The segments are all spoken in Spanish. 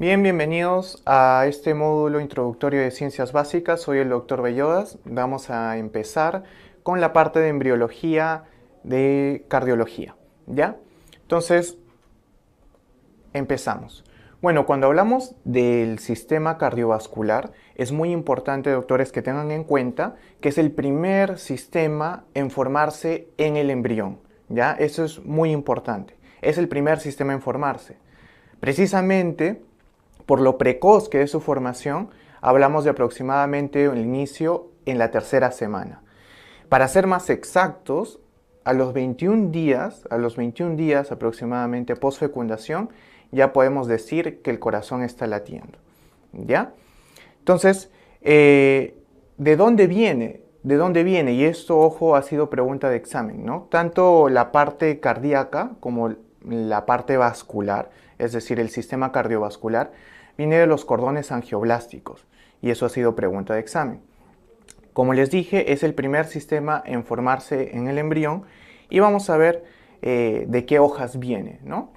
Bien, bienvenidos a este módulo introductorio de Ciencias Básicas. Soy el Dr. Bellodas. Vamos a empezar con la parte de embriología de cardiología, ¿ya? Entonces, empezamos. Bueno, cuando hablamos del sistema cardiovascular, es muy importante, doctores, que tengan en cuenta que es el primer sistema en formarse en el embrión, ¿ya? Eso es muy importante. Es el primer sistema en formarse. Precisamente, por lo precoz que es su formación, hablamos de aproximadamente el inicio en la tercera semana. Para ser más exactos, a los 21 días aproximadamente post fecundación, ya podemos decir que el corazón está latiendo. ¿Ya? Entonces, ¿de dónde viene? ¿De dónde viene? Y esto, ojo, ha sido pregunta de examen, ¿no? Tanto la parte cardíaca como la parte vascular, es decir, el sistema cardiovascular, viene de los cordones angioblásticos. Y eso ha sido pregunta de examen. Como les dije, es el primer sistema en formarse en el embrión y vamos a ver de qué hojas viene, ¿no?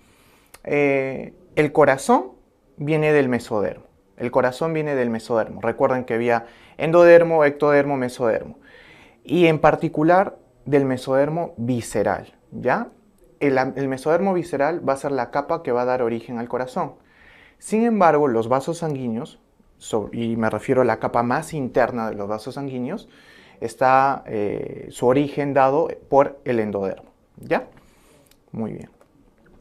El corazón viene del mesodermo. El corazón viene del mesodermo. Recuerden que había endodermo, ectodermo, mesodermo. Y en particular del mesodermo visceral, ¿ya? El mesodermo visceral va a ser la capa que va a dar origen al corazón. Sin embargo, los vasos sanguíneos, y me refiero a la capa más interna de los vasos sanguíneos, está su origen dado por el endodermo, ¿ya? Muy bien.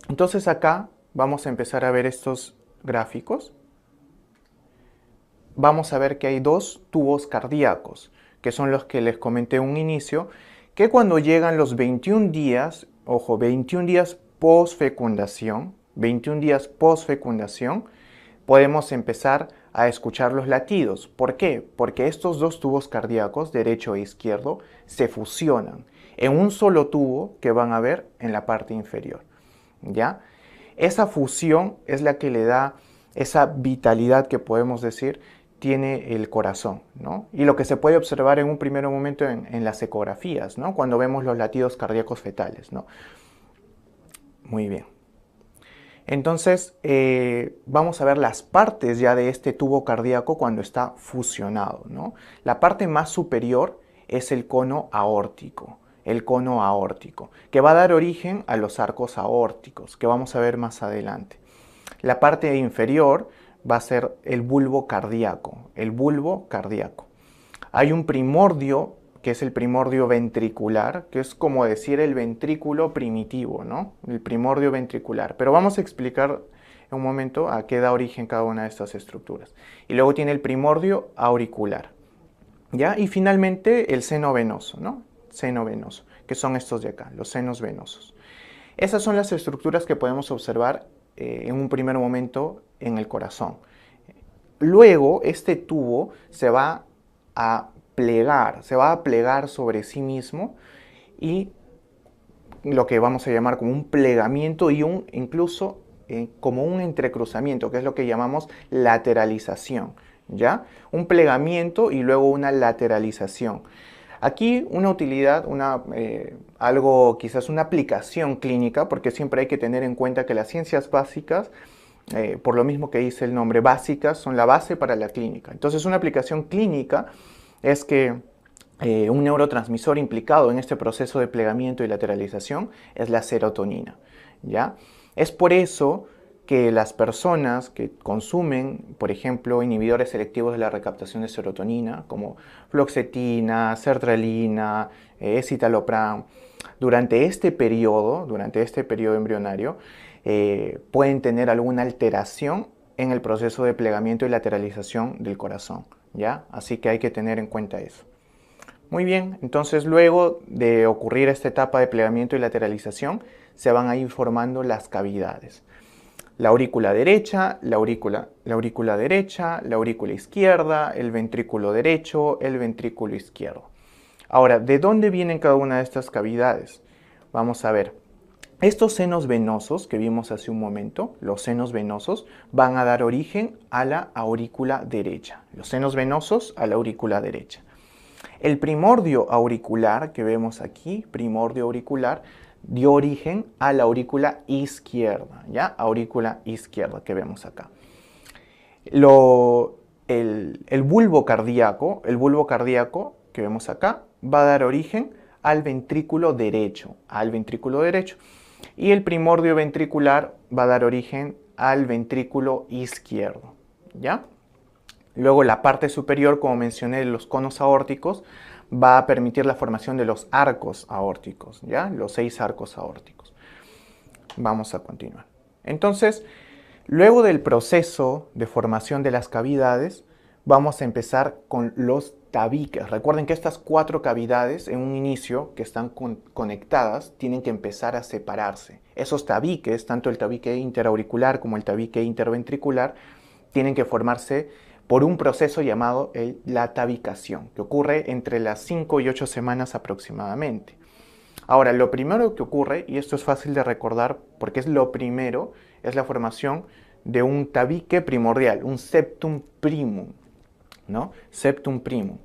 Entonces acá vamos a empezar a ver estos gráficos. Vamos a ver que hay dos tubos cardíacos, que son los que les comenté en un inicio, que cuando llegan los 21 días, ojo, 21 días post fecundación, 21 días post fecundación, podemos empezar a escuchar los latidos. ¿Por qué? Porque estos dos tubos cardíacos, derecho e izquierdo, se fusionan en un solo tubo que van a ver en la parte inferior, ¿ya? Esa fusión es la que le da esa vitalidad que podemos decir tiene el corazón, ¿no? Y lo que se puede observar en un primer momento en las ecografías, ¿no? Cuando vemos los latidos cardíacos fetales, ¿no? Muy bien. Entonces, vamos a ver las partes ya de este tubo cardíaco cuando está fusionado, ¿no? La parte más superior es el cono aórtico, que va a dar origen a los arcos aórticos, que vamos a ver más adelante. La parte inferior va a ser el bulbo cardíaco, Hay un primordio, que es el primordio ventricular, que es como decir el ventrículo primitivo, ¿no? El primordio ventricular. Pero vamos a explicar en un momento a qué da origen cada una de estas estructuras. Y luego tiene el primordio auricular, ¿ya? Y finalmente el seno venoso, ¿no? Seno venoso, que son estos de acá, los senos venosos. Esas son las estructuras que podemos observar en un primer momento en el corazón. Luego, este tubo se va a plegar sobre sí mismo y lo que vamos a llamar como un plegamiento y incluso como un entrecruzamiento, que es lo que llamamos lateralización, ¿ya? Un plegamiento y luego una lateralización. Aquí una utilidad, algo quizás una aplicación clínica, porque siempre hay que tener en cuenta que las ciencias básicas, por lo mismo que dice el nombre, básicas, son la base para la clínica. Entonces una aplicación clínica es que un neurotransmisor implicado en este proceso de plegamiento y lateralización es la serotonina, ¿ya? Es por eso que las personas que consumen, por ejemplo, inhibidores selectivos de la recaptación de serotonina, como fluoxetina, sertralina, escitalopram, durante este periodo embrionario, pueden tener alguna alteración en el proceso de plegamiento y lateralización del corazón, ¿ya? Así que hay que tener en cuenta eso. Muy bien, entonces luego de ocurrir esta etapa de plegamiento y lateralización, se van a ir formando las cavidades. La aurícula derecha, la aurícula derecha, la aurícula izquierda, el ventrículo derecho, el ventrículo izquierdo. Ahora, ¿de dónde vienen cada una de estas cavidades? Vamos a ver. Estos senos venosos que vimos hace un momento, los senos venosos, van a dar origen a la aurícula derecha. Los senos venosos a la aurícula derecha. El primordio auricular que vemos aquí, primordio auricular, dio origen a la aurícula izquierda, ¿ya? Aurícula izquierda que vemos acá. El bulbo cardíaco que vemos acá va a dar origen al ventrículo derecho, y el primordio ventricular va a dar origen al ventrículo izquierdo, ¿ya? Luego la parte superior, como mencioné, de los conos aórticos, va a permitir la formación de los arcos aórticos, ¿ya? Los 6 arcos aórticos. Vamos a continuar. Entonces, luego del proceso de formación de las cavidades, vamos a empezar con los tabiques. Recuerden que estas 4 cavidades en un inicio que están conectadas tienen que empezar a separarse. Esos tabiques, tanto el tabique interauricular como el tabique interventricular, tienen que formarse por un proceso llamado la tabicación, que ocurre entre las 5 y 8 semanas aproximadamente. Ahora, lo primero que ocurre, y esto es fácil de recordar porque es lo primero, es la formación de un tabique primordial, un septum primum, ¿no? Septum primum.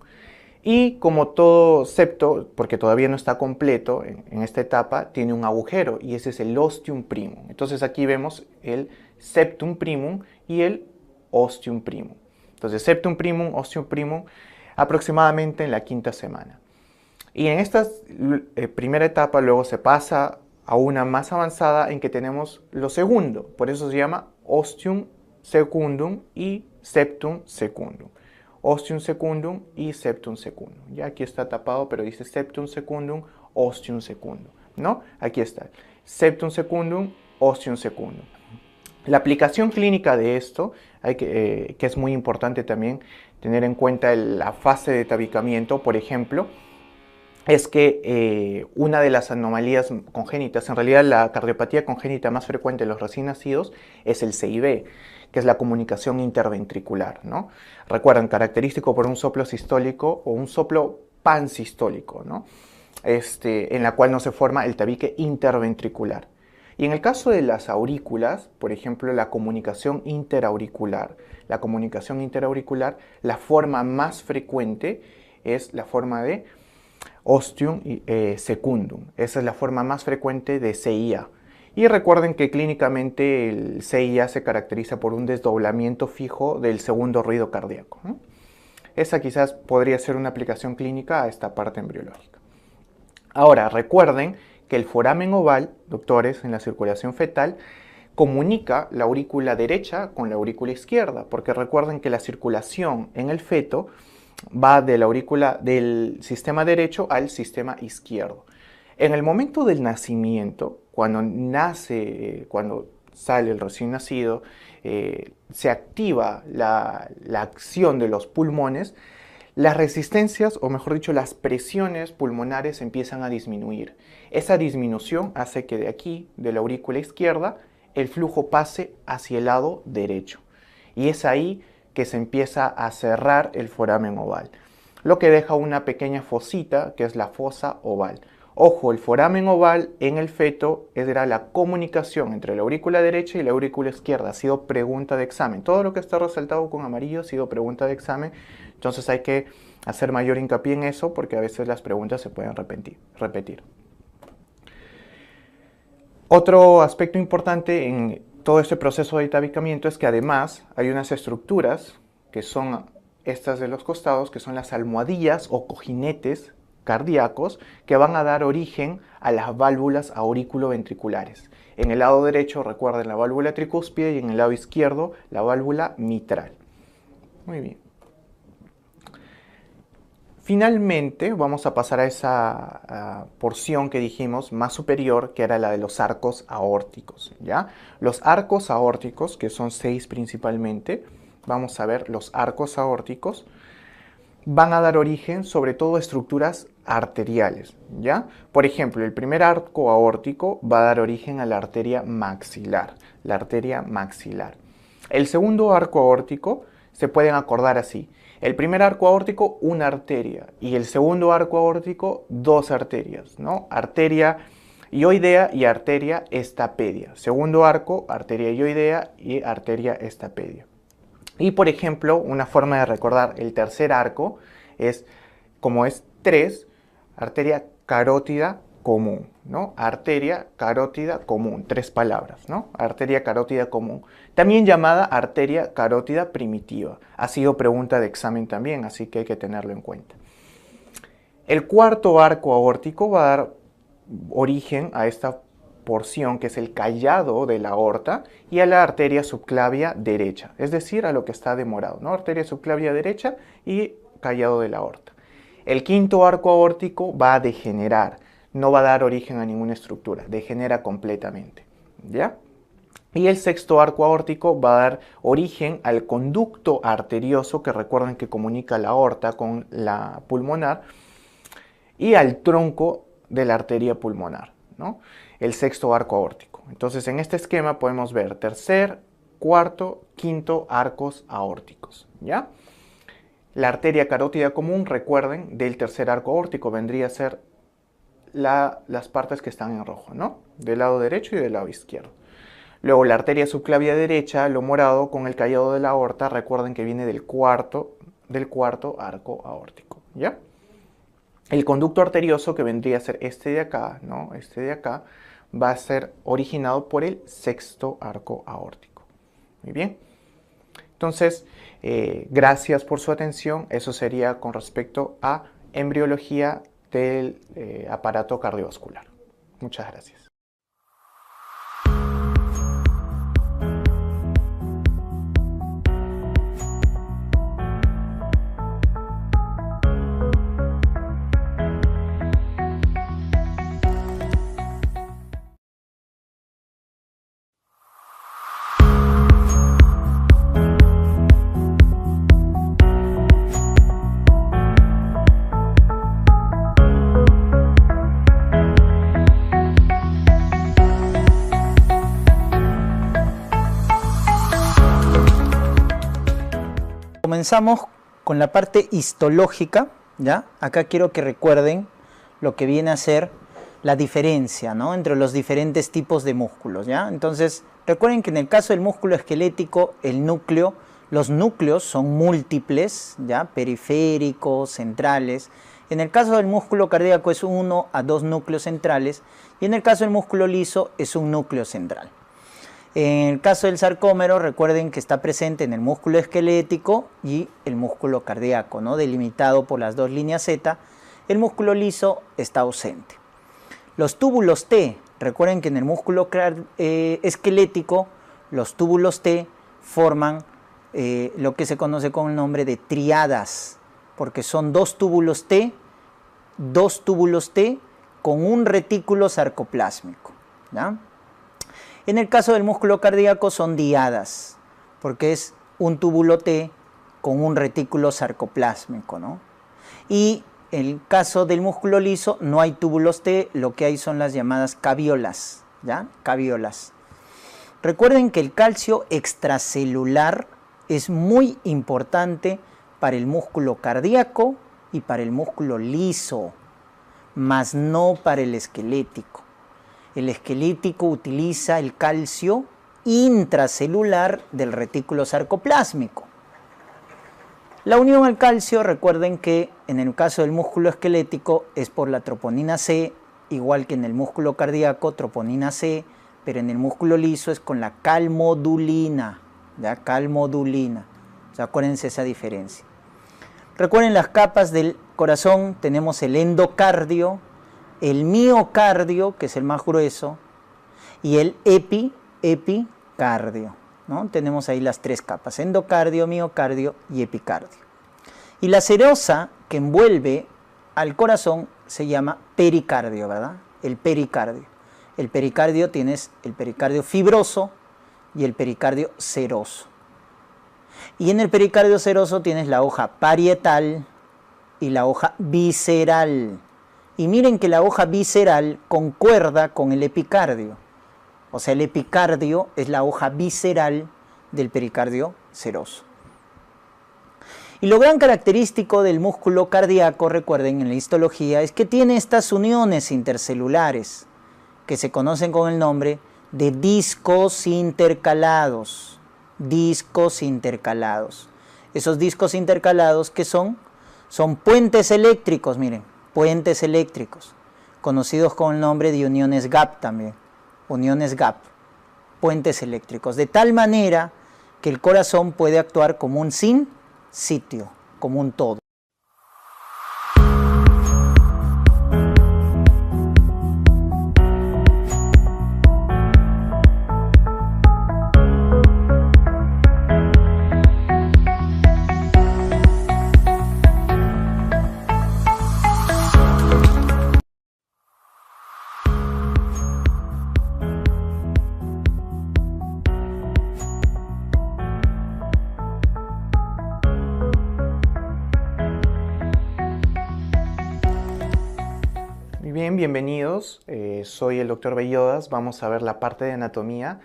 Y como todo septo, porque todavía no está completo en esta etapa, tiene un agujero y ese es el ostium primum. Entonces aquí vemos el septum primum y el ostium primum. Entonces septum primum, ostium primum, aproximadamente en la 5ª semana. Y en esta primera etapa luego se pasa a una más avanzada en que tenemos lo segundo. Por eso se llama ostium secundum y septum secundum. Ostium secundum y septum secundum. Ya aquí está tapado, pero dice septum secundum, ostium secundum, ¿no? Aquí está. Septum secundum, ostium secundum. La aplicación clínica de esto, que es muy importante también tener en cuenta la fase de tabicamiento, por ejemplo, es que una de las anomalías congénitas, en realidad la cardiopatía congénita más frecuente en los recién nacidos es el CIB, que es la comunicación interventricular, ¿no? Recuerden, característico por un soplo sistólico o un soplo pansistólico, ¿no? En la cual no se forma el tabique interventricular. Y en el caso de las aurículas, por ejemplo, la comunicación interauricular, la forma más frecuente es la forma de ostium secundum. Esa es la forma más frecuente de CIA. Y recuerden que clínicamente el CIA se caracteriza por un desdoblamiento fijo del segundo ruido cardíaco, ¿no? Esa quizás podría ser una aplicación clínica a esta parte embriológica. Ahora, recuerden que el foramen oval, doctores, en la circulación fetal, comunica la aurícula derecha con la aurícula izquierda, porque recuerden que la circulación en el feto va de la aurícula del sistema derecho al sistema izquierdo. En el momento del nacimiento, cuando sale el recién nacido, se activa la acción de los pulmones, las resistencias, o mejor dicho, las presiones pulmonares empiezan a disminuir. Esa disminución hace que de aquí, de la aurícula izquierda, el flujo pase hacia el lado derecho. Y es ahí que se empieza a cerrar el foramen oval, lo que deja una pequeña fosita que es la fosa oval. Ojo, el foramen oval en el feto era la comunicación entre la aurícula derecha y la aurícula izquierda. Ha sido pregunta de examen. Todo lo que está resaltado con amarillo ha sido pregunta de examen. Entonces hay que hacer mayor hincapié en eso porque a veces las preguntas se pueden repetir. Otro aspecto importante en todo este proceso de tabicamiento es que además hay unas estructuras que son estas de los costados, que son las almohadillas o cojinetes cardíacos que van a dar origen a las válvulas aurículo-ventriculares. En el lado derecho, recuerden, la válvula tricúspide y en el lado izquierdo, la válvula mitral. Muy bien. Finalmente, vamos a pasar a esa porción que dijimos más superior, que era la de los arcos aórticos, ¿ya? Los arcos aórticos, que son 6 principalmente, vamos a ver los arcos aórticos, van a dar origen sobre todo a estructuras arteriales, ¿ya? Por ejemplo, el primer arco aórtico va a dar origen a la arteria maxilar, El segundo arco aórtico se pueden acordar así. El primer arco aórtico, una arteria, y el segundo arco aórtico, 2 arterias, ¿no? Arteria ioidea y arteria estapedia. Segundo arco, arteria ioidea y arteria estapedia. Y por ejemplo, una forma de recordar el tercer arco es, como es 3, arteria carótida común, ¿no? Arteria carótida común, 3 palabras, ¿no? Arteria carótida común, también llamada arteria carótida primitiva. Ha sido pregunta de examen también, así que hay que tenerlo en cuenta. El cuarto arco aórtico va a dar origen a esta porción que es el callado de la aorta y a la arteria subclavia derecha, es decir, a lo que está de morado, ¿no? Arteria subclavia derecha y callado de la aorta. El quinto arco aórtico va a degenerar, no va a dar origen a ninguna estructura, degenera completamente, ¿ya? Y el sexto arco aórtico va a dar origen al conducto arterioso, que recuerden que comunica la aorta con la pulmonar, y al tronco de la arteria pulmonar, ¿no? El sexto arco aórtico. Entonces, en este esquema podemos ver tercer, cuarto, quinto arcos aórticos, ¿ya? La arteria carótida común, recuerden, del tercer arco aórtico vendría a ser las partes que están en rojo, ¿no? Del lado derecho y del lado izquierdo. Luego la arteria subclavia derecha, lo morado con el callado de la aorta, recuerden que viene del cuarto arco aórtico, ¿ya? El conducto arterioso, que vendría a ser este de acá, ¿no? Este de acá, va a ser originado por el sexto arco aórtico. Muy bien. Entonces, gracias por su atención. Eso sería con respecto a embriología del aparato cardiovascular. Muchas gracias. Comenzamos con la parte histológica, ¿ya? Acá quiero que recuerden lo que viene a ser la diferencia, ¿no? Entre los diferentes tipos de músculos, ¿ya? Entonces, recuerden que en el caso del músculo esquelético, los núcleos son múltiples, ¿ya? Periféricos, centrales. En el caso del músculo cardíaco es 1 a 2 núcleos centrales y en el caso del músculo liso es un núcleo central. En el caso del sarcómero, recuerden que está presente en el músculo esquelético y el músculo cardíaco, ¿no? Delimitado por las dos líneas Z. El músculo liso está ausente. Los túbulos T, recuerden que en el músculo esquelético, los túbulos T forman lo que se conoce con el nombre de triadas, porque son dos túbulos T con un retículo sarcoplásmico, ¿ya? En el caso del músculo cardíaco son diadas, porque es un túbulo T con un retículo sarcoplásmico, ¿no? Y en el caso del músculo liso no hay túbulos T, lo que hay son las llamadas caviolas, ¿ya? Caviolas. Recuerden que el calcio extracelular es muy importante para el músculo cardíaco y para el músculo liso, mas no para el esquelético. El esquelético utiliza el calcio intracelular del retículo sarcoplásmico. La unión al calcio, recuerden que en el caso del músculo esquelético es por la troponina C, igual que en el músculo cardíaco, troponina C, pero en el músculo liso es con la calmodulina, ¿ya? Calmodulina. O sea, acuérdense esa diferencia. Recuerden las capas del corazón, tenemos el endocardio, el miocardio, que es el más grueso, y el epicardio, ¿no? Tenemos ahí las tres capas, endocardio, miocardio y epicardio. Y la serosa que envuelve al corazón se llama pericardio, ¿verdad? El pericardio. El pericardio tienes el pericardio fibroso y el pericardio seroso. Y en el pericardio seroso tienes la hoja parietal y la hoja visceral. Y miren que la hoja visceral concuerda con el epicardio. O sea, el epicardio es la hoja visceral del pericardio seroso. Y lo gran característico del músculo cardíaco, recuerden en la histología, es que tiene estas uniones intercelulares que se conocen con el nombre de discos intercalados. Discos intercalados. Esos discos intercalados, ¿qué son? Son puentes eléctricos, miren. Puentes eléctricos, conocidos con el nombre de uniones gap también, uniones gap, puentes eléctricos, de tal manera que el corazón puede actuar como un sin sitio, como un todo. Bien, bienvenidos. Soy el Dr. Bellodas. Vamos a ver la parte de anatomía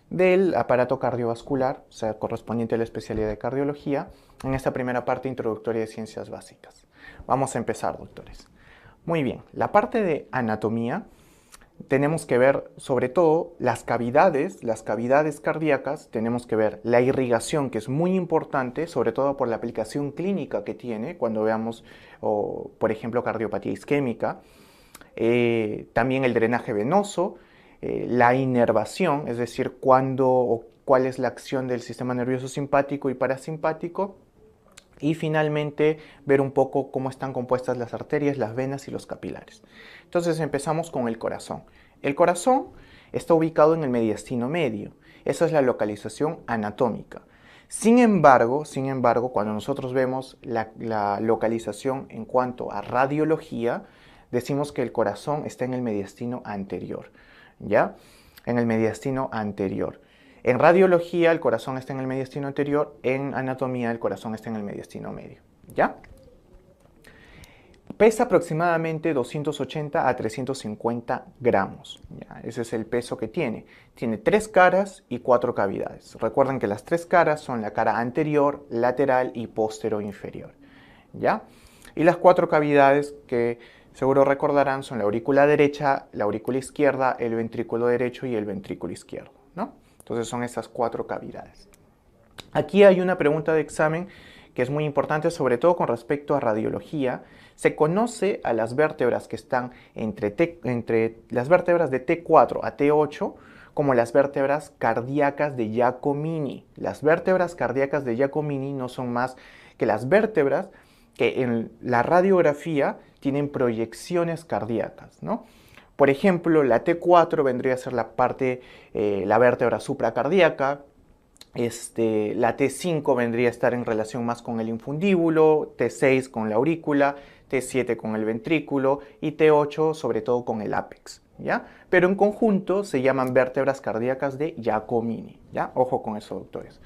del aparato cardiovascular, o sea, correspondiente a la especialidad de cardiología, en esta primera parte introductoria de ciencias básicas. Vamos a empezar, doctores. Muy bien, la parte de anatomía tenemos que ver sobre todo las cavidades cardíacas, tenemos que ver la irrigación, que es muy importante, sobre todo por la aplicación clínica que tiene cuando veamos, por ejemplo, cardiopatía isquémica. También el drenaje venoso, la inervación, es decir, cuándo o cuál es la acción del sistema nervioso simpático y parasimpático, y finalmente ver un poco cómo están compuestas las arterias, las venas y los capilares. Entonces empezamos con el corazón. El corazón está ubicado en el mediastino medio, esa es la localización anatómica. Sin embargo, cuando nosotros vemos la localización en cuanto a radiología, decimos que el corazón está en el mediastino anterior, ¿ya? En el mediastino anterior. En radiología el corazón está en el mediastino anterior, en anatomía el corazón está en el mediastino medio, ¿ya? Pesa aproximadamente 280 a 350 gramos, ¿ya? Ese es el peso que tiene. Tiene 3 caras y 4 cavidades. Recuerden que las 3 caras son la cara anterior, lateral y inferior, ¿ya? Y las 4 cavidades que seguro recordarán son la aurícula derecha, la aurícula izquierda, el ventrículo derecho y el ventrículo izquierdo, ¿no? Entonces son esas 4 cavidades. Aquí hay una pregunta de examen que es muy importante, sobre todo con respecto a radiología. Se conoce a las vértebras que están entre las vértebras de T4 a T8 como las vértebras cardíacas de Giacomini. Las vértebras cardíacas de Giacomini no son más que las vértebras que en la radiografía tienen proyecciones cardíacas, ¿no? Por ejemplo, la T4 vendría a ser la vértebra supracardíaca, la T5 vendría a estar en relación más con el infundíbulo, T6 con la aurícula, T7 con el ventrículo y T8 sobre todo con el ápex, ¿ya? Pero en conjunto se llaman vértebras cardíacas de Giacomini, ¿ya? Ojo con eso, doctores.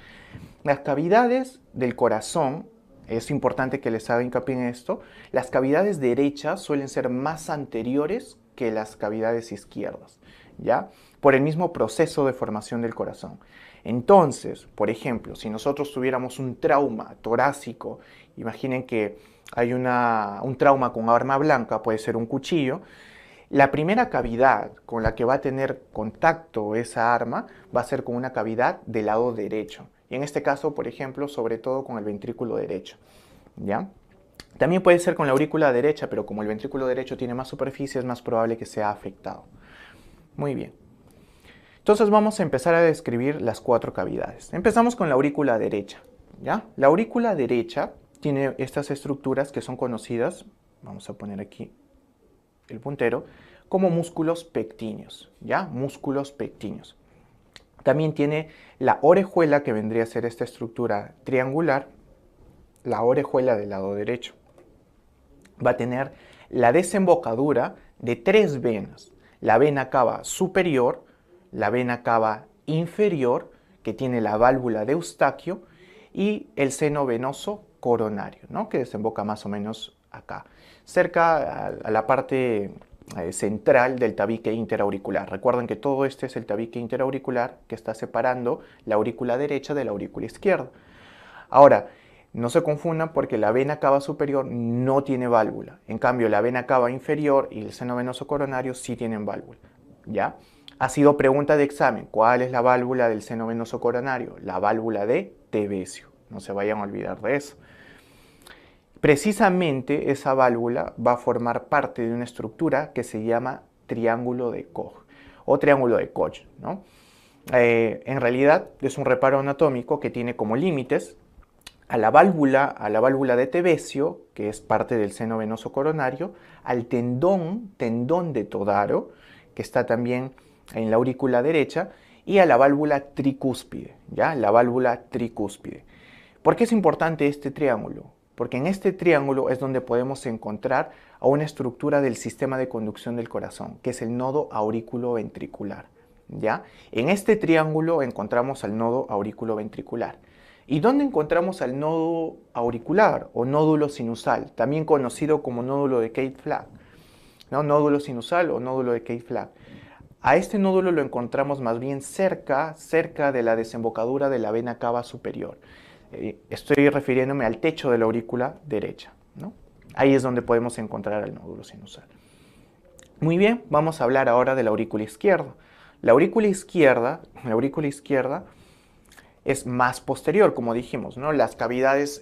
Las cavidades del corazón, es importante que les haga hincapié en esto, las cavidades derechas suelen ser más anteriores que las cavidades izquierdas, ¿ya? Por el mismo proceso de formación del corazón. Entonces, por ejemplo, si nosotros tuviéramos un trauma torácico, imaginen que hay un trauma con arma blanca, puede ser un cuchillo, la primera cavidad con la que va a tener contacto esa arma va a ser con una cavidad del lado derecho. Y en este caso, por ejemplo, sobre todo con el ventrículo derecho, ¿ya? También puede ser con la aurícula derecha, pero como el ventrículo derecho tiene más superficie, es más probable que sea afectado. Muy bien. Entonces vamos a empezar a describir las 4 cavidades. Empezamos con la aurícula derecha, ¿ya? La aurícula derecha tiene estas estructuras que son conocidas, vamos a poner aquí el puntero, como músculos pectíneos, ¿ya? Músculos pectíneos. También tiene la orejuela, que vendría a ser esta estructura triangular, la orejuela del lado derecho. Va a tener la desembocadura de 3 venas. La vena cava superior, la vena cava inferior, que tiene la válvula de Eustaquio, y el seno venoso coronario, ¿no? Que desemboca más o menos acá, cerca a la parte central del tabique interauricular. Recuerden que todo este es el tabique interauricular que está separando la aurícula derecha de la aurícula izquierda. Ahora, no se confundan porque la vena cava superior no tiene válvula. En cambio, la vena cava inferior y el seno venoso coronario sí tienen válvula, ¿ya? Ha sido pregunta de examen. ¿Cuál es la válvula del seno venoso coronario? La válvula de Tevesio. No se vayan a olvidar de eso. Precisamente esa válvula va a formar parte de una estructura que se llama triángulo de Koch o triángulo de Koch, ¿no? En realidad es un reparo anatómico que tiene como límites a la válvula de Tevesio, que es parte del seno venoso coronario, al tendón de Todaro, que está también en la aurícula derecha, y a la válvula tricúspide, ¿ya? La válvula tricúspide. ¿Por qué es importante este triángulo? Porque en este triángulo es donde podemos encontrar a una estructura del sistema de conducción del corazón, que es el nodo aurículo-ventricular, ¿ya? En este triángulo encontramos al nodo aurículo-ventricular. ¿Y dónde encontramos al nodo auricular o nódulo sinusal, también conocido como nódulo de Keith-Flack? ¿No? Nódulo sinusal o nódulo de Keith-Flack. A este nódulo lo encontramos más bien cerca de la desembocadura de la vena cava superior. Estoy refiriéndome al techo de la aurícula derecha, ¿no? Ahí es donde podemos encontrar el nódulo sinusal. Muy bien, vamos a hablar ahora de la aurícula izquierda. La aurícula izquierda es más posterior, como dijimos, ¿no? Las cavidades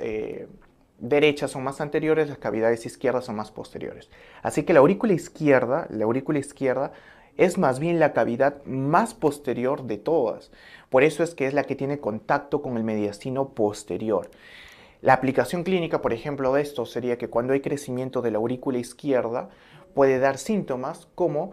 derechas son más anteriores, las cavidades izquierdas son más posteriores. Así que la aurícula izquierda es más bien la cavidad más posterior de todas. Por eso es que es la que tiene contacto con el mediastino posterior. La aplicación clínica, por ejemplo, de esto sería que cuando hay crecimiento de la aurícula izquierda puede dar síntomas como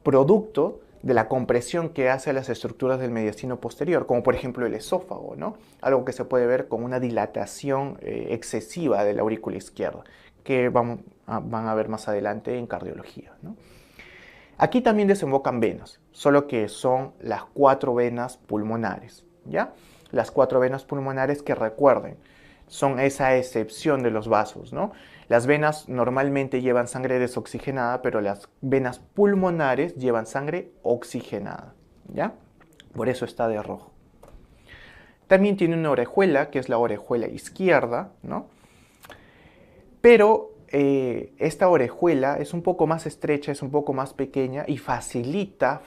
producto de la compresión que hace a las estructuras del mediastino posterior, como por ejemplo el esófago, ¿no? Algo que se puede ver con una dilatación excesiva de la aurícula izquierda, que van a ver más adelante en cardiología, ¿no? Aquí también desembocan venas, solo que son las 4 venas pulmonares, ¿ya? Las 4 venas pulmonares que recuerden, son esa excepción de los vasos, ¿no? Las venas normalmente llevan sangre desoxigenada, pero las venas pulmonares llevan sangre oxigenada, ¿ya? Por eso está de rojo. También tiene una orejuela, que es la orejuela izquierda, ¿no? Pero esta orejuela es un poco más estrecha, es un poco más pequeña y facilita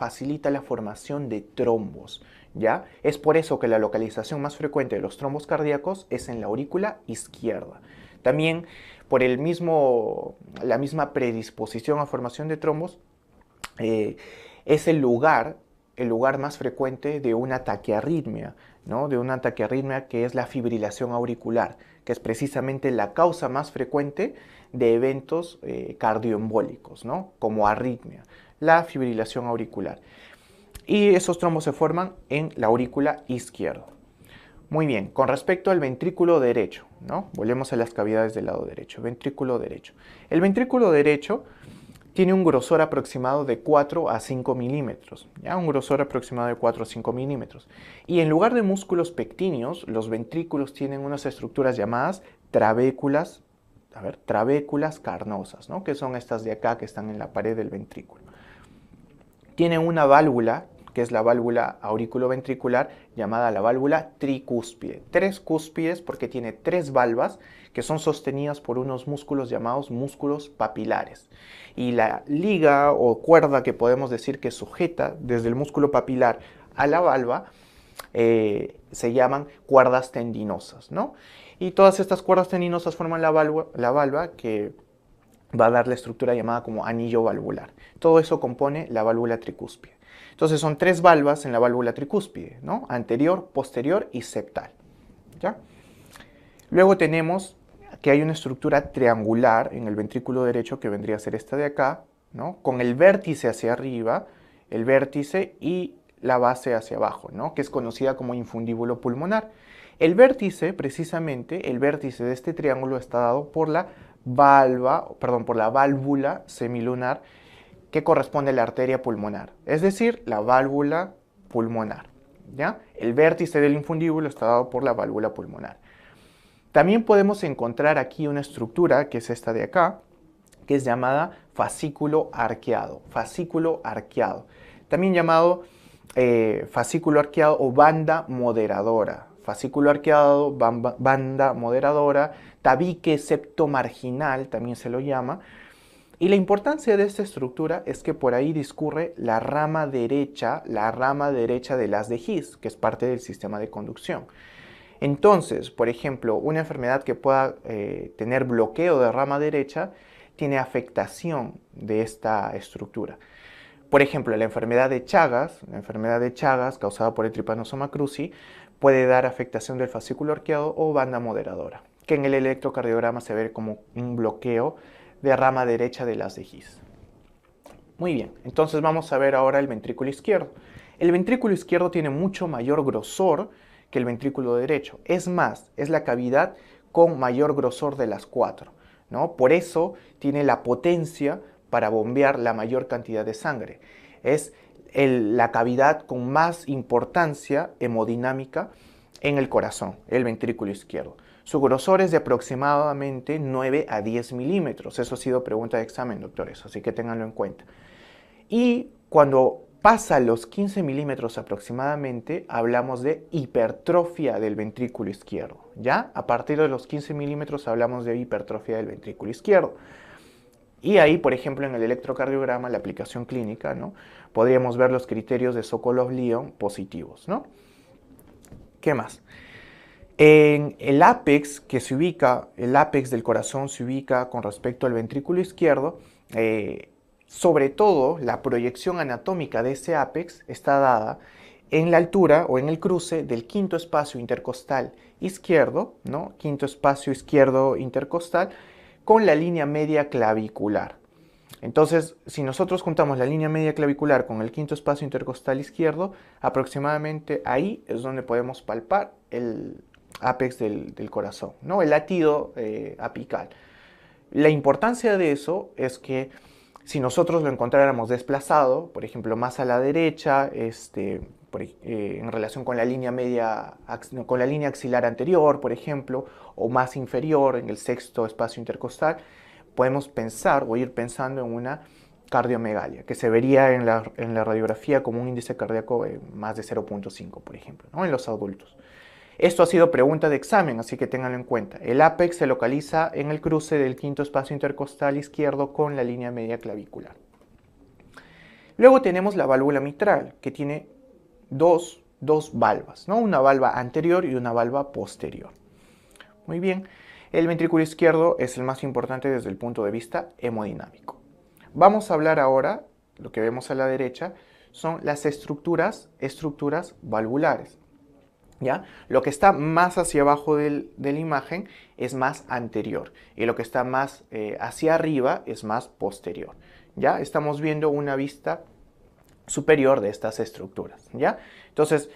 la formación de trombos, ¿ya? Es por eso que la localización más frecuente de los trombos cardíacos es en la aurícula izquierda. También por la misma predisposición a formación de trombos, es el lugar más frecuente de una taquiarritmia, ¿no? De una taquiarritmia que es la fibrilación auricular, que es precisamente la causa más frecuente de eventos cardioembólicos, ¿no? Como arritmia, la fibrilación auricular. Y esos trombos se forman en la aurícula izquierda. Muy bien, con respecto al ventrículo derecho, ¿no? Volvemos a las cavidades del lado derecho, ventrículo derecho. El ventrículo derecho tiene un grosor aproximado de 4 a 5 milímetros, ¿ya? Un grosor aproximado de 4 a 5 milímetros. Y en lugar de músculos pectíneos, los ventrículos tienen unas estructuras llamadas trabéculas carnosas, ¿no? Que son estas de acá que están en la pared del ventrículo. Tienen una válvula, que es la válvula auriculoventricular, llamada la válvula tricúspide. 3 cúspides porque tiene 3 valvas que son sostenidas por unos músculos llamados músculos papilares. Y la liga o cuerda que podemos decir que sujeta desde el músculo papilar a la valva se llaman cuerdas tendinosas, ¿no? Y todas estas cuerdas tendinosas forman la valva que va a dar la estructura llamada como anillo valvular. Todo eso compone la válvula tricúspide. Entonces son 3 valvas en la válvula tricúspide, ¿no? Anterior, posterior y septal, ¿ya? Luego tenemos que hay una estructura triangular en el ventrículo derecho que vendría a ser esta de acá, ¿no? Con el vértice hacia arriba, el vértice y la base hacia abajo, ¿no? Que es conocida como infundíbulo pulmonar. El vértice, precisamente, el vértice de este triángulo está dado por la válvula semilunar que corresponde a la arteria pulmonar, es decir, la válvula pulmonar, ¿ya? El vértice del infundíbulo está dado por la válvula pulmonar. También podemos encontrar aquí una estructura, que es esta de acá, que es llamada fascículo arqueado, también llamado fascículo arqueado o banda moderadora, fascículo arqueado, banda moderadora, tabique septomarginal también se lo llama. Y la importancia de esta estructura es que por ahí discurre la rama derecha del haz de His, que es parte del sistema de conducción. Entonces, por ejemplo, una enfermedad que pueda tener bloqueo de rama derecha tiene afectación de esta estructura. Por ejemplo, la enfermedad de Chagas causada por el Trypanosoma cruzi puede dar afectación del fascículo arqueado o banda moderadora, que en el electrocardiograma se ve como un bloqueo de rama derecha de las de His. Muy bien, entonces vamos a ver ahora el ventrículo izquierdo. El ventrículo izquierdo tiene mucho mayor grosor que el ventrículo derecho. Es más, es la cavidad con mayor grosor de las cuatro, ¿no? Por eso tiene la potencia para bombear la mayor cantidad de sangre. Es la cavidad con más importancia hemodinámica en el corazón, el ventrículo izquierdo. Su grosor es de aproximadamente 9 a 10 milímetros. Eso ha sido pregunta de examen, doctores, así que ténganlo en cuenta. Y cuando pasa los 15 milímetros aproximadamente, hablamos de hipertrofia del ventrículo izquierdo. ¿Ya? A partir de los 15 milímetros hablamos de hipertrofia del ventrículo izquierdo. Y ahí, por ejemplo, en el electrocardiograma, la aplicación clínica, ¿no? Podríamos ver los criterios de Sokolov-Lyon positivos, ¿no? ¿Qué más? En el ápex que se ubica, el ápex del corazón se ubica con respecto al ventrículo izquierdo, sobre todo la proyección anatómica de ese ápex está dada en la altura o en el cruce del quinto espacio intercostal izquierdo, ¿no? Quinto espacio izquierdo intercostal, con la línea media clavicular. Entonces, si nosotros juntamos la línea media clavicular con el quinto espacio intercostal izquierdo, aproximadamente ahí es donde podemos palpar el ápex del corazón, ¿no? El latido apical. La importancia de eso es que si nosotros lo encontráramos desplazado, por ejemplo, más a la derecha, en relación con la línea media, con la línea axilar anterior, por ejemplo, o más inferior en el sexto espacio intercostal, podemos pensar o ir pensando en una cardiomegalia, que se vería en la radiografía como un índice cardíaco más de 0.5, por ejemplo, ¿no? En los adultos. Esto ha sido pregunta de examen, así que ténganlo en cuenta. El ápex se localiza en el cruce del quinto espacio intercostal izquierdo con la línea media clavicular. Luego tenemos la válvula mitral, que tiene dos valvas, ¿no? Una valva anterior y una valva posterior. Muy bien, el ventrículo izquierdo es el más importante desde el punto de vista hemodinámico. Vamos a hablar ahora, lo que vemos a la derecha, son las estructuras valvulares. ¿Ya? Lo que está más hacia abajo de la imagen es más anterior y lo que está más hacia arriba es más posterior. ¿Ya? Estamos viendo una vista superior de estas estructuras. ¿Ya? Entonces,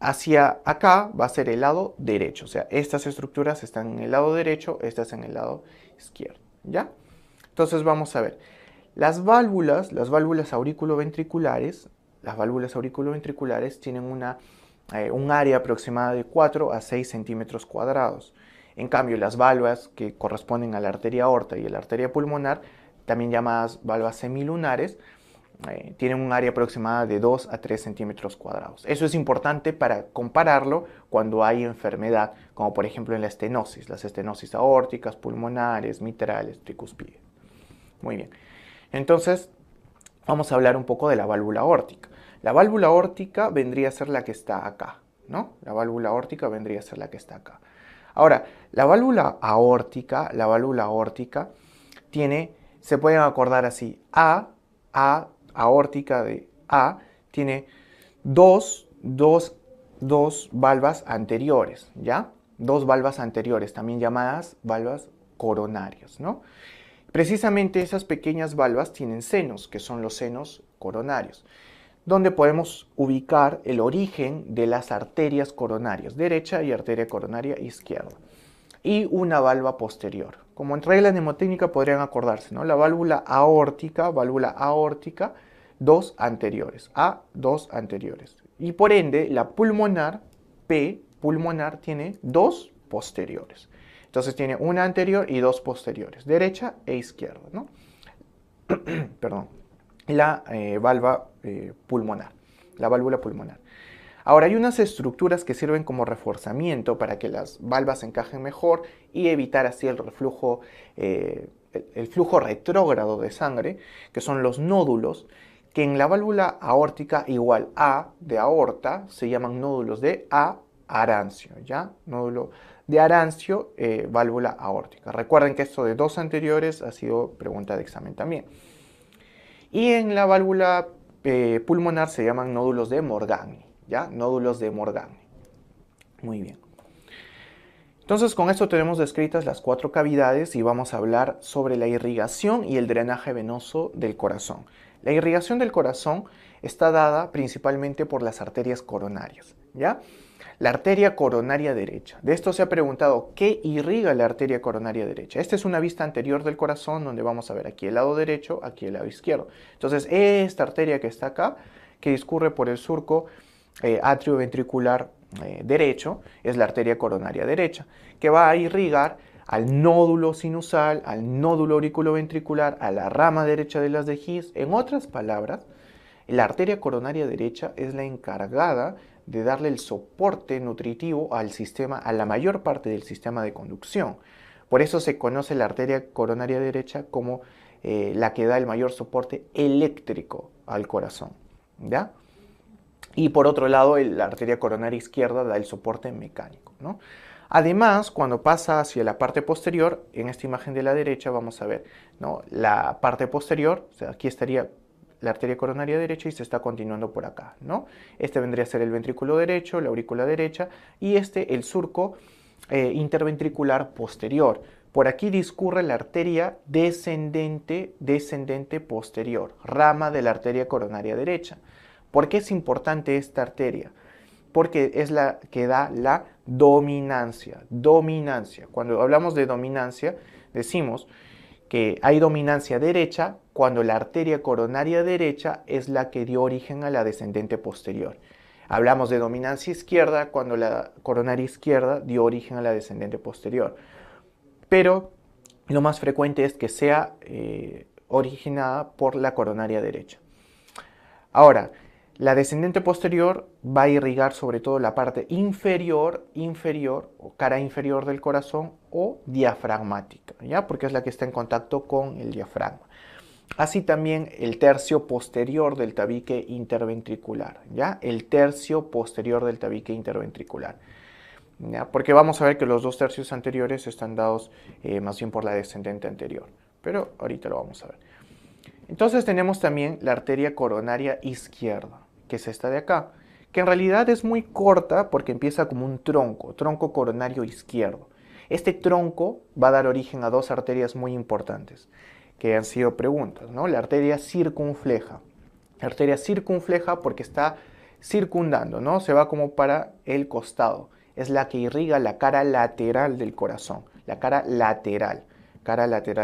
hacia acá va a ser el lado derecho. O sea, estas estructuras están en el lado derecho, estas en el lado izquierdo. ¿Ya? Entonces vamos a ver. Las válvulas auriculoventriculares tienen un área aproximada de 4 a 6 centímetros cuadrados. En cambio, las valvas que corresponden a la arteria aorta y a la arteria pulmonar, también llamadas valvas semilunares, tienen un área aproximada de 2 a 3 centímetros cuadrados. Eso es importante para compararlo cuando hay enfermedad, como por ejemplo en la estenosis, las estenosis aórticas, pulmonares, mitrales, tricuspide. Muy bien. Entonces, vamos a hablar un poco de la válvula aórtica. La válvula aórtica vendría a ser la que está acá, ¿no? La válvula aórtica vendría a ser la que está acá. Ahora, la válvula aórtica se pueden acordar así, aórtica de A, tiene dos valvas anteriores, ¿ya? Dos valvas anteriores, también llamadas valvas coronarias, ¿no? Precisamente esas pequeñas valvas tienen senos, que son los senos coronarios, donde podemos ubicar el origen de las arterias coronarias derecha y arteria coronaria izquierda. Y una valva posterior. Como en regla mnemotécnica podrían acordarse, ¿no? La válvula aórtica, dos anteriores, dos anteriores. Y por ende, la pulmonar, P, pulmonar, tiene dos posteriores. Entonces tiene una anterior y dos posteriores, derecha e izquierda, ¿no? Perdón. La válvula pulmonar. Ahora, hay unas estructuras que sirven como reforzamiento para que las valvas encajen mejor y evitar así el flujo retrógrado de sangre, que son los nódulos, que en la válvula aórtica igual A de aorta se llaman nódulos de A Arancio, ¿ya? Nódulo de Arancio, válvula aórtica. Recuerden que esto de dos anteriores ha sido pregunta de examen también. Y en la válvula pulmonar se llaman nódulos de Morgagni, ¿ya? Nódulos de Morgagni. Muy bien. Entonces con esto tenemos descritas las 4 cavidades y vamos a hablar sobre la irrigación y el drenaje venoso del corazón. La irrigación del corazón está dada principalmente por las arterias coronarias, ¿ya? La arteria coronaria derecha. De esto se ha preguntado, ¿qué irriga la arteria coronaria derecha? Esta es una vista anterior del corazón donde vamos a ver aquí el lado derecho, aquí el lado izquierdo. Entonces esta arteria que está acá, que discurre por el surco atrioventricular derecho, es la arteria coronaria derecha, que va a irrigar al nódulo sinusal, al nódulo auriculoventricular, a la rama derecha de las de His. En otras palabras, la arteria coronaria derecha es la encargada de darle el soporte nutritivo al sistema, a la mayor parte del sistema de conducción. Por eso se conoce la arteria coronaria derecha como la que da el mayor soporte eléctrico al corazón, ¿ya? Y por otro lado, la arteria coronaria izquierda da el soporte mecánico, ¿no? Además, cuando pasa hacia la parte posterior, en esta imagen de la derecha vamos a ver, ¿no?, la parte posterior, o sea, aquí estaría la arteria coronaria derecha y se está continuando por acá, ¿no? Este vendría a ser el ventrículo derecho, la aurícula derecha, y el surco interventricular posterior. Por aquí discurre la arteria descendente posterior, rama de la arteria coronaria derecha. ¿Por qué es importante esta arteria? Porque es la que da la dominancia. Dominancia. Cuando hablamos de dominancia, decimos que hay dominancia derecha cuando la arteria coronaria derecha es la que dio origen a la descendente posterior. Hablamos de dominancia izquierda cuando la coronaria izquierda dio origen a la descendente posterior. Pero lo más frecuente es que sea originada por la coronaria derecha. Ahora, la descendente posterior va a irrigar sobre todo la parte inferior o cara inferior del corazón o diafragmática, ¿ya? Porque es la que está en contacto con el diafragma. Así también el tercio posterior del tabique interventricular, ¿ya? El tercio posterior del tabique interventricular, ¿ya? Porque vamos a ver que los 2 tercios anteriores están dados más bien por la descendente anterior, pero ahorita lo vamos a ver. Entonces tenemos también la arteria coronaria izquierda, que es esta de acá, que en realidad es muy corta porque empieza como un tronco coronario izquierdo. Este tronco va a dar origen a 2 arterias muy importantes, que han sido preguntas, ¿no? La arteria circunfleja. La arteria circunfleja porque está circundando, ¿no? Se va como para el costado. Es la que irriga la cara lateral del corazón, la cara lateral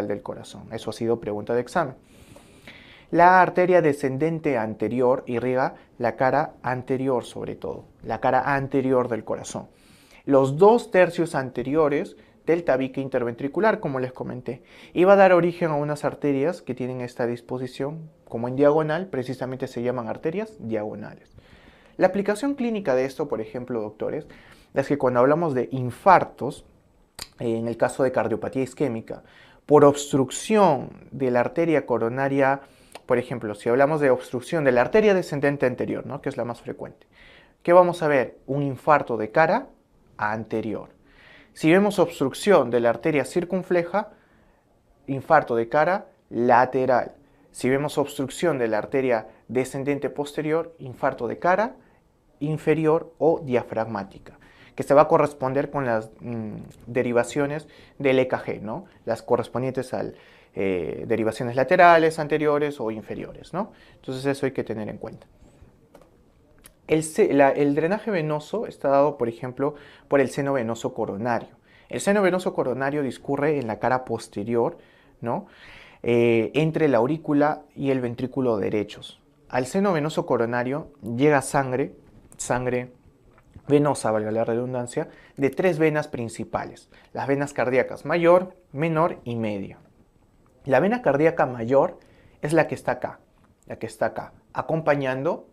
del corazón. Eso ha sido pregunta de examen. La arteria descendente anterior irriga la cara anterior sobre todo, la cara anterior del corazón. Los 2 tercios anteriores del tabique interventricular, como les comenté, y va a dar origen a unas arterias que tienen esta disposición como en diagonal, precisamente se llaman arterias diagonales. La aplicación clínica de esto, por ejemplo, doctores, es que cuando hablamos de infartos, en el caso de cardiopatía isquémica, por obstrucción de la arteria coronaria, por ejemplo, si hablamos de obstrucción de la arteria descendente anterior, ¿no?, que es la más frecuente, ¿qué vamos a ver? Un infarto de cara anterior. Si vemos obstrucción de la arteria circunfleja, infarto de cara lateral. Si vemos obstrucción de la arteria descendente posterior, infarto de cara inferior o diafragmática, que se va a corresponder con las derivaciones del EKG, ¿no?, las correspondientes a derivaciones laterales, anteriores o inferiores, ¿no? Entonces eso hay que tener en cuenta. El drenaje venoso está dado, por ejemplo, por el seno venoso coronario. El seno venoso coronario discurre en la cara posterior, ¿no?, entre la aurícula y el ventrículo derechos. Al seno venoso coronario llega sangre venosa, valga la redundancia, de 3 venas principales: las venas cardíacas mayor, menor y media. La vena cardíaca mayor es la que está acá, acompañando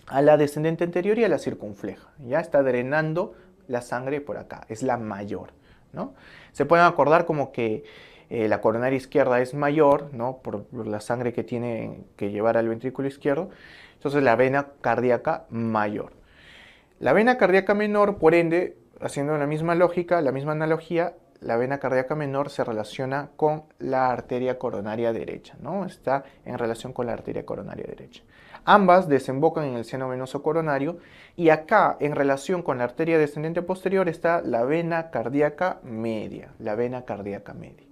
a la descendente anterior y a la circunfleja. Ya está drenando la sangre por acá, es la mayor, ¿no? Se pueden acordar como que la coronaria izquierda es mayor, ¿no?, por la sangre que tiene que llevar al ventrículo izquierdo. Entonces la vena cardíaca mayor. La vena cardíaca menor, por ende, haciendo la misma lógica, la misma analogía, la vena cardíaca menor se relaciona con la arteria coronaria derecha, ¿no? Está en relación con la arteria coronaria derecha. Ambas desembocan en el seno venoso coronario y acá, en relación con la arteria descendente posterior, está la vena cardíaca media, la vena cardíaca media.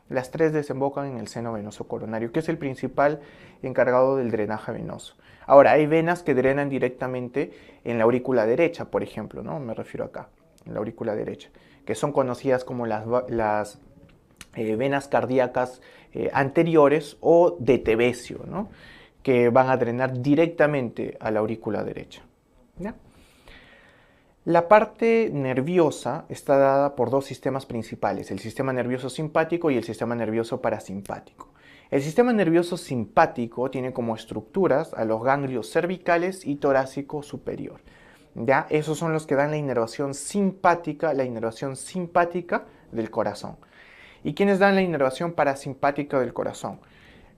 Las tres desembocan en el seno venoso coronario, que es el principal encargado del drenaje venoso. Ahora, hay venas que drenan directamente en la aurícula derecha, por ejemplo, ¿no? Me refiero acá, en la aurícula derecha, que son conocidas como las venas cardíacas anteriores o de Tevesio, ¿no? Que van a drenar directamente a la aurícula derecha. ¿Ya? La parte nerviosa está dada por dos sistemas principales, el sistema nervioso simpático y el sistema nervioso parasimpático. El sistema nervioso simpático tiene como estructuras a los ganglios cervicales y torácico superior. ¿Ya? Esos son los que dan la inervación simpática del corazón. ¿Y quiénes dan la inervación parasimpática del corazón?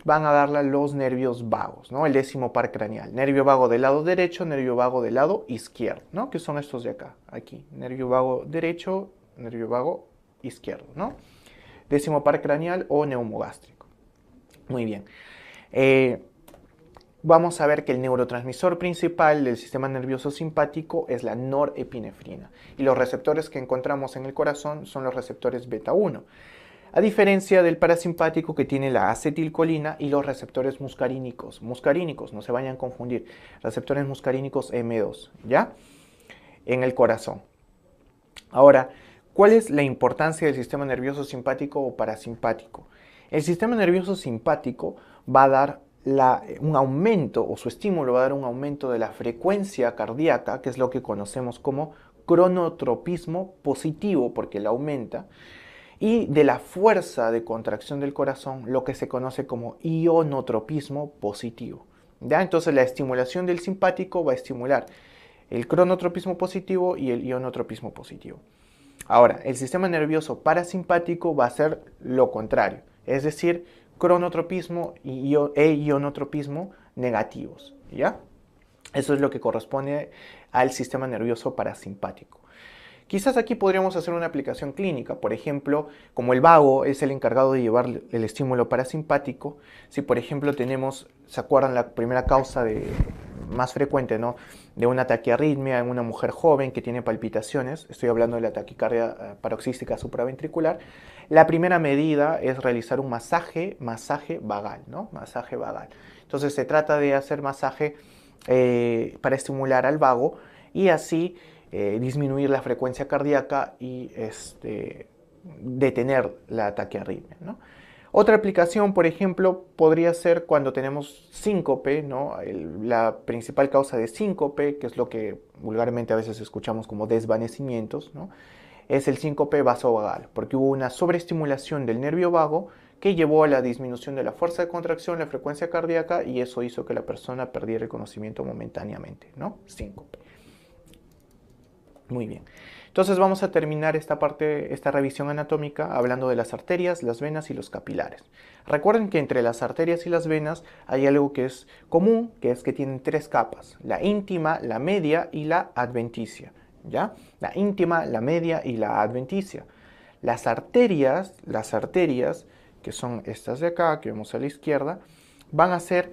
Van a darla los nervios vagos, ¿no? El décimo par craneal. Nervio vago del lado derecho, nervio vago del lado izquierdo, ¿no? Que son estos de acá, aquí. Nervio vago derecho, nervio vago izquierdo, ¿no? Décimo par craneal o neumogástrico. Muy bien. Vamos a ver que el neurotransmisor principal del sistema nervioso simpático es la norepinefrina. Y los receptores que encontramos en el corazón son los receptores beta 1. A diferencia del parasimpático que tiene la acetilcolina y los receptores muscarínicos. Muscarínicos, no se vayan a confundir. Receptores muscarínicos M2, ¿ya? En el corazón. Ahora, ¿cuál es la importancia del sistema nervioso simpático o parasimpático? El sistema nervioso simpático va a dar un aumento, o su estímulo va a dar un aumento de la frecuencia cardíaca, que es lo que conocemos como cronotropismo positivo, porque la aumenta, y de la fuerza de contracción del corazón, lo que se conoce como ionotropismo positivo. ¿Ya? Entonces la estimulación del simpático va a estimular el cronotropismo positivo y el ionotropismo positivo. Ahora, el sistema nervioso parasimpático va a ser lo contrario, es decir, cronotropismo e ionotropismo negativos. ¿Ya? Eso es lo que corresponde al sistema nervioso parasimpático. Quizás aquí podríamos hacer una aplicación clínica, por ejemplo, como el vago es el encargado de llevar el estímulo parasimpático, si por ejemplo tenemos, ¿se acuerdan la primera causa más frecuente, ¿no?, de una taquiarritmia en una mujer joven que tiene palpitaciones? Estoy hablando de la taquicardia paroxística supraventricular. La primera medida es realizar un masaje vagal, ¿no? Masaje vagal. Entonces se trata de hacer masaje para estimular al vago y así disminuir la frecuencia cardíaca y detener la taquiarritmia, ¿no? Otra aplicación, por ejemplo, podría ser cuando tenemos síncope, ¿no? La principal causa de síncope, que es lo que vulgarmente a veces escuchamos como desvanecimientos, ¿no?, es el síncope vasovagal, porque hubo una sobreestimulación del nervio vago que llevó a la disminución de la fuerza de contracción, la frecuencia cardíaca, y eso hizo que la persona perdiera el conocimiento momentáneamente, ¿no? Síncope. Muy bien. Entonces vamos a terminar esta revisión anatómica hablando de las arterias, las venas y los capilares. Recuerden que entre las arterias y las venas hay algo que es común, que es que tienen tres capas: la íntima, la media y la adventicia. ¿Ya? La íntima, la media y la adventicia. Las arterias, que son estas de acá, que vemos a la izquierda, van a ser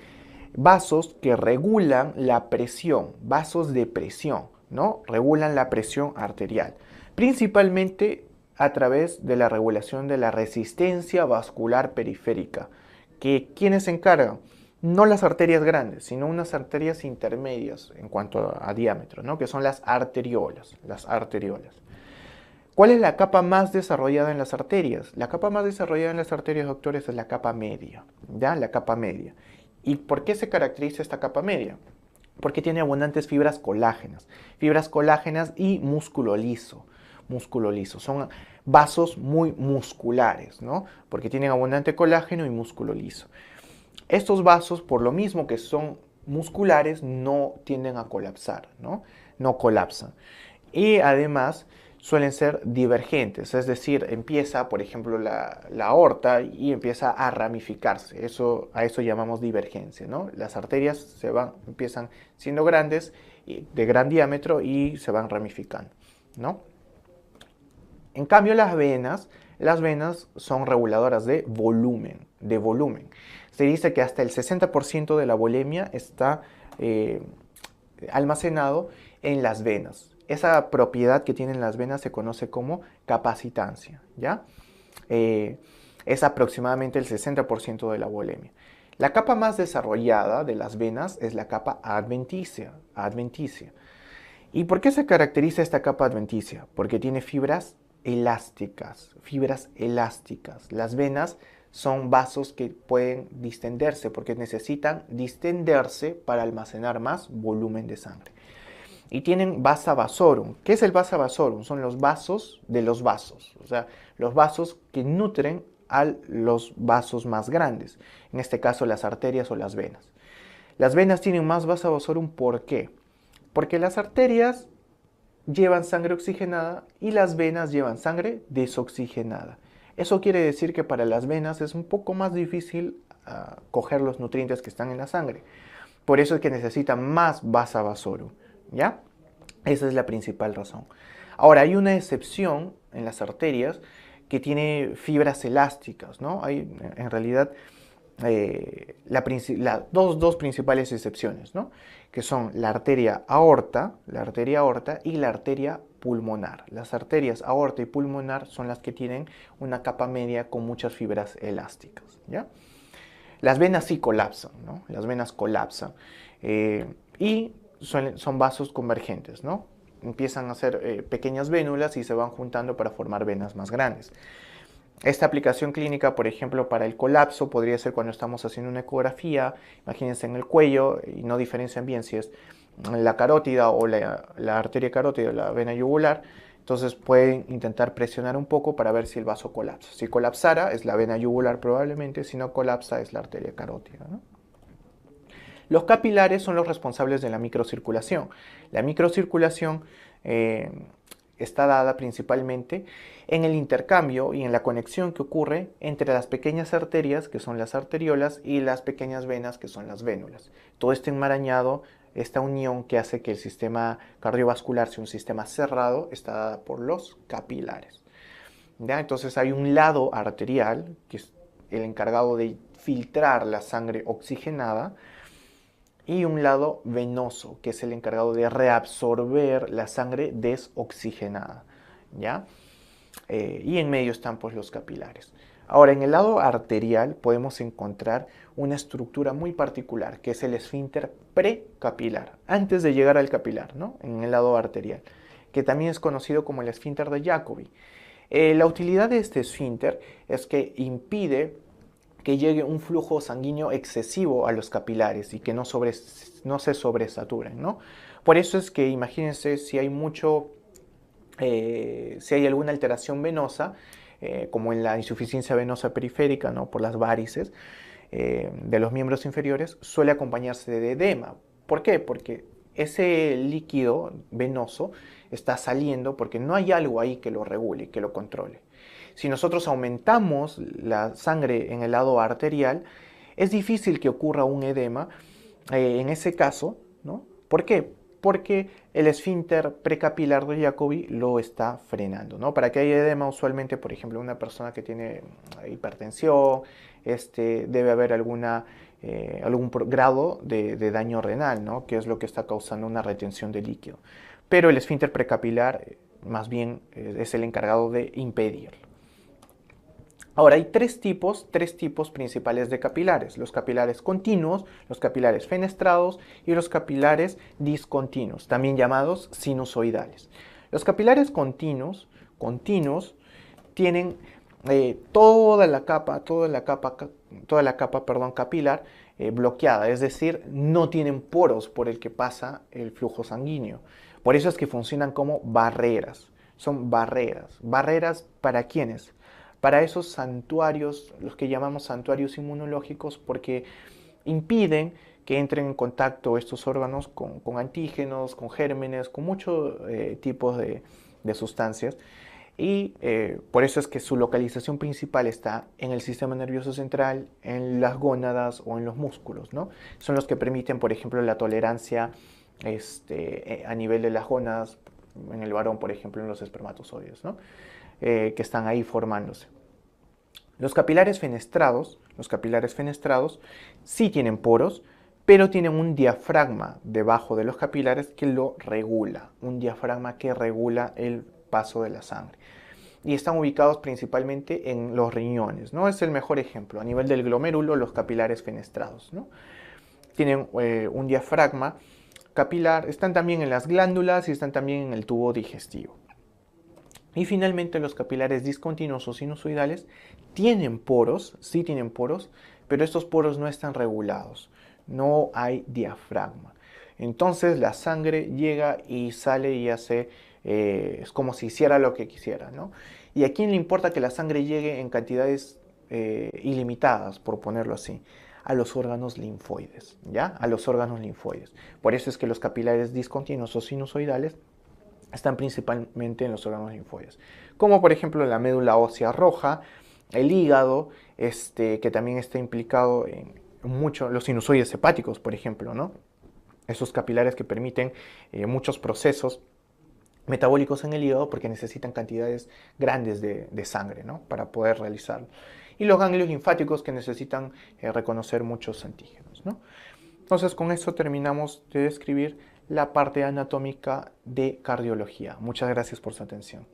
vasos que regulan la presión, vasos de presión, ¿no? Regulan la presión arterial, principalmente a través de la regulación de la resistencia vascular periférica. ¿Quiénes se encargan? No las arterias grandes, sino unas arterias intermedias en cuanto a diámetro, ¿no?, que son las arteriolas. ¿Cuál es la capa más desarrollada en las arterias? La capa más desarrollada en las arterias, doctores, es la capa media, ¿ya? La capa media. ¿Y por qué se caracteriza esta capa media? Porque tiene abundantes fibras colágenas y músculo liso. Son vasos muy musculares, ¿no?, porque tienen abundante colágeno y músculo liso. Estos vasos, por lo mismo que son musculares, no tienden a colapsar, ¿no? No colapsan. Y además suelen ser divergentes, es decir, empieza, por ejemplo, la aorta y empieza a ramificarse. A eso llamamos divergencia, ¿no? Las arterias empiezan siendo grandes de gran diámetro y se van ramificando, ¿no? En cambio, las venas son reguladoras de volumen, Se dice que hasta el 60% de la volemia está almacenado en las venas. Esa propiedad que tienen las venas se conoce como capacitancia, ¿ya? Es aproximadamente el 60% de la volemia. La capa más desarrollada de las venas es la capa adventicia. ¿Y por qué se caracteriza esta capa adventicia? Porque tiene fibras elásticas. Las venas son vasos que pueden distenderse porque necesitan distenderse para almacenar más volumen de sangre. Y tienen vasa vasorum. ¿Qué es el vasa vasorum? Son los vasos de los vasos, o sea, los vasos que nutren a los vasos más grandes, en este caso las arterias o las venas. Las venas tienen más vasa vasorum, ¿por qué? Porque las arterias llevan sangre oxigenada y las venas llevan sangre desoxigenada. Eso quiere decir que para las venas es un poco más difícil coger los nutrientes que están en la sangre. Por eso es que necesitan más vasa vasorum, ¿ya? Esa es la principal razón. Ahora, hay una excepción en las arterias que tiene fibras elásticas, ¿no? Hay en realidad dos principales excepciones, ¿no? Que son la arteria aorta y la arteria pulmonar. Las arterias aorta y pulmonar son las que tienen una capa media con muchas fibras elásticas, ¿ya? Las venas sí colapsan, ¿no? Las venas colapsan y son vasos convergentes, ¿no? Empiezan a ser pequeñas vénulas y se van juntando para formar venas más grandes. Esta aplicación clínica, por ejemplo, para el colapso podría ser cuando estamos haciendo una ecografía, imagínense en el cuello y no diferencian bien si es la carótida o la arteria carótida o la vena yugular. Entonces pueden intentar presionar un poco para ver si el vaso colapsa. Si colapsara es la vena yugular probablemente, si no colapsa es la arteria carótida, ¿no? Los capilares son los responsables de la microcirculación. La microcirculación está dada principalmente en el intercambio y en la conexión que ocurre entre las pequeñas arterias, que son las arteriolas, y las pequeñas venas, que son las vénulas. Todo este enmarañado, esta unión que hace que el sistema cardiovascular sea un sistema cerrado, está dada por los capilares, ¿ya? Entonces hay un lado arterial, que es el encargado de filtrar la sangre oxigenada, y un lado venoso, que es el encargado de reabsorber la sangre desoxigenada, ¿ya? Y en medio están pues los capilares. Ahora, en el lado arterial podemos encontrar una estructura muy particular, que es el esfínter precapilar, antes de llegar al capilar, ¿no? En el lado arterial, que también es conocido como el esfínter de Jacobi. La utilidad de este esfínter es que impide que llegue un flujo sanguíneo excesivo a los capilares y que no se sobresaturen, ¿no? Por eso es que imagínense si hay alguna alteración venosa, como en la insuficiencia venosa periférica, ¿no? Por las varices de los miembros inferiores, suele acompañarse de edema. ¿Por qué? Porque ese líquido venoso está saliendo porque no hay algo ahí que lo regule, que lo controle. Si nosotros aumentamos la sangre en el lado arterial, es difícil que ocurra un edema en ese caso, ¿no? ¿Por qué? Porque el esfínter precapilar de Jacobi lo está frenando, ¿no? Para que haya edema, usualmente, por ejemplo, una persona que tiene hipertensión, debe haber algún grado de daño renal, ¿no? Que es lo que está causando una retención de líquido. Pero el esfínter precapilar, más bien, es el encargado de impedirlo. Ahora, hay tres tipos principales de capilares: los capilares continuos, los capilares fenestrados y los capilares discontinuos, también llamados sinusoidales. Los capilares continuos tienen toda la capa capilar bloqueada, es decir, no tienen poros por el que pasa el flujo sanguíneo. Por eso es que funcionan como barreras. Son barreras. ¿Barreras para quiénes? Para esos santuarios, los que llamamos santuarios inmunológicos, porque impiden que entren en contacto estos órganos con antígenos, con gérmenes, con muchos tipos de sustancias. Y por eso es que su localización principal está en el sistema nervioso central, en las gónadas o en los músculos, ¿no? Son los que permiten, por ejemplo, la tolerancia a nivel de las gónadas, en el varón, por ejemplo, en los espermatozoides, ¿no? Que están ahí formándose. Los capilares fenestrados sí tienen poros, pero tienen un diafragma debajo de los capilares que lo regula, un diafragma que regula el paso de la sangre. Y están ubicados principalmente en los riñones, ¿no? Es el mejor ejemplo. A nivel del glomérulo, los capilares fenestrados, ¿no? Tienen un diafragma capilar, están también en las glándulas y están también en el tubo digestivo. Y finalmente los capilares discontinuos o sinusoidales tienen poros, sí tienen poros, pero estos poros no están regulados, no hay diafragma. Entonces la sangre llega y sale y hace, es como si hiciera lo que quisiera, ¿no? ¿Y a quién le importa que la sangre llegue en cantidades ilimitadas, por ponerlo así? A los órganos linfoides, ¿ya? A los órganos linfoides. Por eso es que los capilares discontinuos o sinusoidales están principalmente en los órganos linfoides, como por ejemplo la médula ósea roja, el hígado, que también está implicado en mucho, los sinusoides hepáticos, por ejemplo, ¿no? Esos capilares que permiten muchos procesos metabólicos en el hígado porque necesitan cantidades grandes de sangre, ¿no? Para poder realizarlo. Y los ganglios linfáticos que necesitan reconocer muchos antígenos, ¿no? Entonces con eso terminamos de describir la parte anatómica de cardiología. Muchas gracias por su atención.